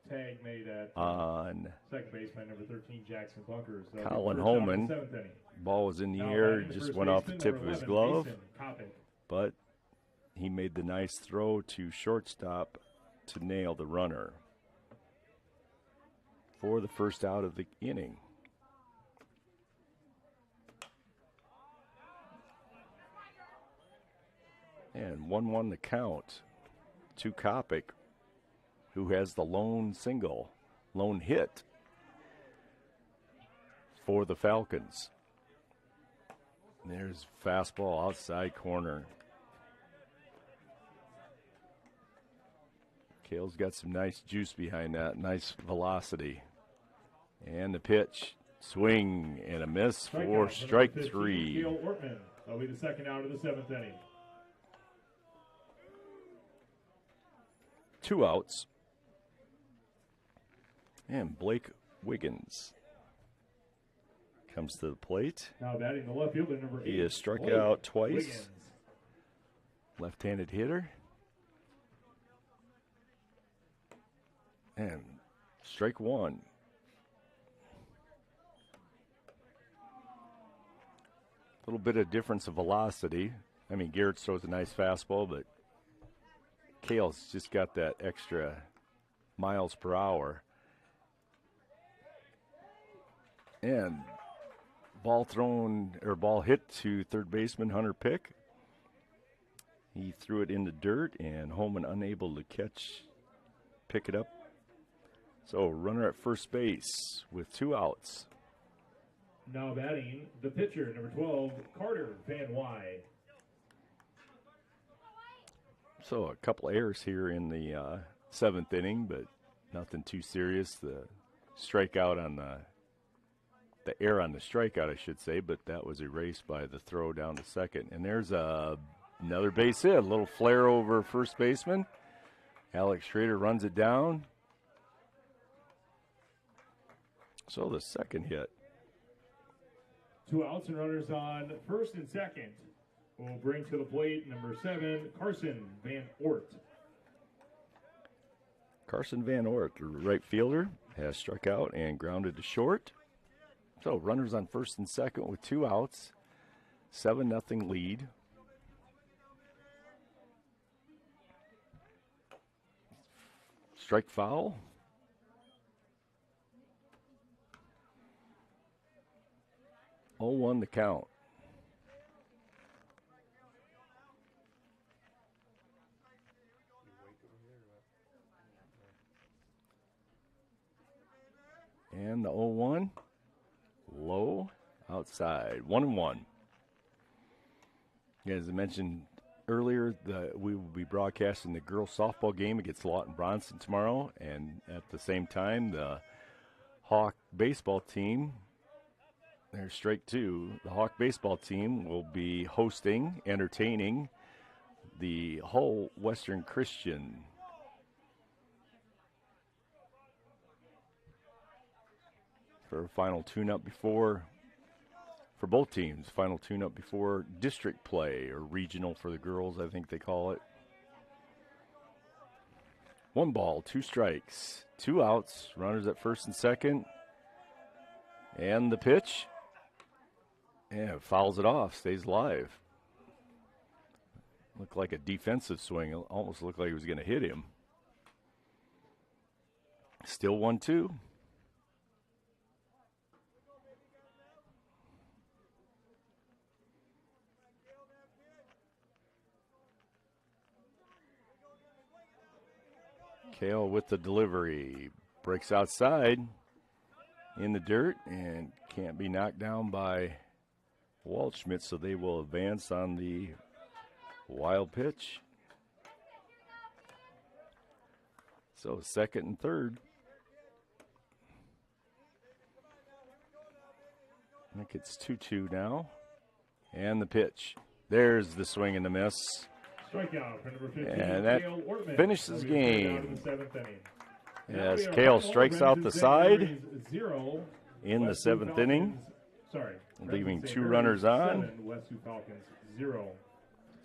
Tag made at on second baseman, number 13, Jackson Bunkers. Colin Holman. Ball was in the air, just went off the tip of his glove. But he made the nice throw to shortstop to nail the runner for the first out of the inning. And 1-1 the count to Kopic, who has the lone hit for the Falcons. And there's fastball outside corner. Kale's got some nice juice behind that, nice velocity. And the pitch, swing and a miss for strike 3. Kale Ortman. That'll be the second out of the 7th inning. 2 outs. And Blake Wiggins comes to the plate. Now batting the left fielder, number 8. He has struck Blake out twice. Wiggins. Left-handed hitter. And strike 1. A little bit of difference of velocity. I mean, Garrett throws a nice fastball, but Kale's just got that extra miles per hour. And ball hit to third baseman Hunter Pick. He threw it in the dirt, and Holman unable to pick it up. So runner at first base with 2 outs. Now batting the pitcher, number 12, Carter Van Wy. So a couple errors here in the 7th inning, but nothing too serious. The strikeout on the error on the strikeout, I should say, but that was erased by the throw down to second. And there's another base hit, a little flare over first baseman. Alex Schrader runs it down. So the second hit. 2 outs and runners on first and second. Will bring to the plate number 7, Carson Van Ort. Carson Van Ort, the right fielder, has struck out and grounded to short. So runners on first and second with 2 outs. 7-0 lead. Strike foul. Oh, 1 the count. And the 0-1, low, outside, 1-1. As I mentioned earlier, we will be broadcasting the girls softball game against Lawton Bronson tomorrow, and at the same time, the Hawk baseball team, there's strike 2. The Hawk baseball team will be entertaining the Hull Western Christian. For a final tune-up before for both teams. Final tune-up before district play, or regional for the girls, I think they call it. 1 ball, 2 strikes, 2 outs, runners at first and second. And the pitch. And fouls it off, stays alive. Looked like a defensive swing. It almost looked like it was going to hit him. Still 1-2. Kale with the delivery. Breaks outside in the dirt and can't be knocked down by Waldschmidt, so they will advance on the wild pitch. So second and third. I think it's 2-2 now. And the pitch. There's the swing and the miss. Strikeout for number 15, and that Kale Ortman. finishes the game. In the 7th inning. As Kale strikes out the side in the 7th inning, leaving 2 runners on. West Sioux Falcons 0.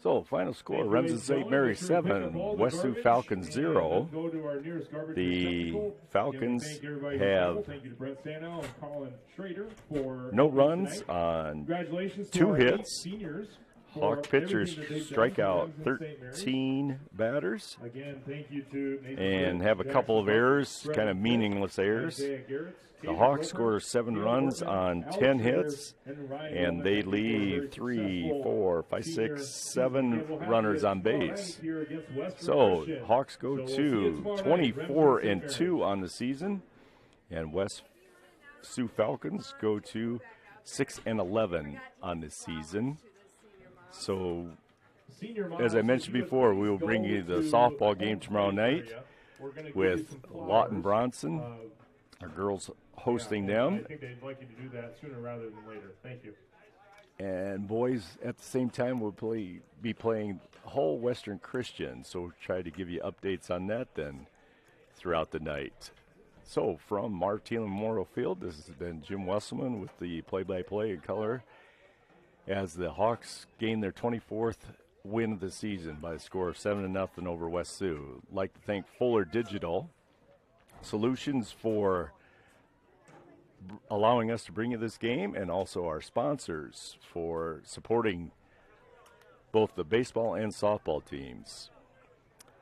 So, final score, Remsen St. Mary 7, West Sioux Falcons 0. The Falcons have no runs on 2 hits. Hawk pitchers strike out 13 batters and have a couple of errors, kind of meaningless errors. The Hawks score 7 runs on 10 hits, and they leave 3, 4, 5, 6, 7 runners on base. So Hawks go to 24-2 on the season, and West Sioux Falcons go to 6-11 on the season. So, as I mentioned before, we will bring you the softball game tomorrow night with Lawton Bronson, our girls hosting them. I think they'd like you to do that sooner rather than later. Thank you. And boys, at the same time, we'll be playing Hull Western Christian, so we'll try to give you updates on that then throughout the night. So, from Martina Memorial Field, this has been Jim Wesselman with the play-by-play in color, as the Hawks gain their 24th win of the season by a score of 7-0 over West Sioux. I'd like to thank Fuller Digital Solutions for allowing us to bring you this game, and also our sponsors for supporting both the baseball and softball teams.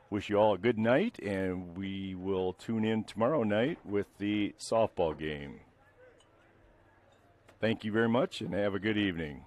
Wish you all a good night, and we will tune in tomorrow night with the softball game. Thank you very much, and have a good evening.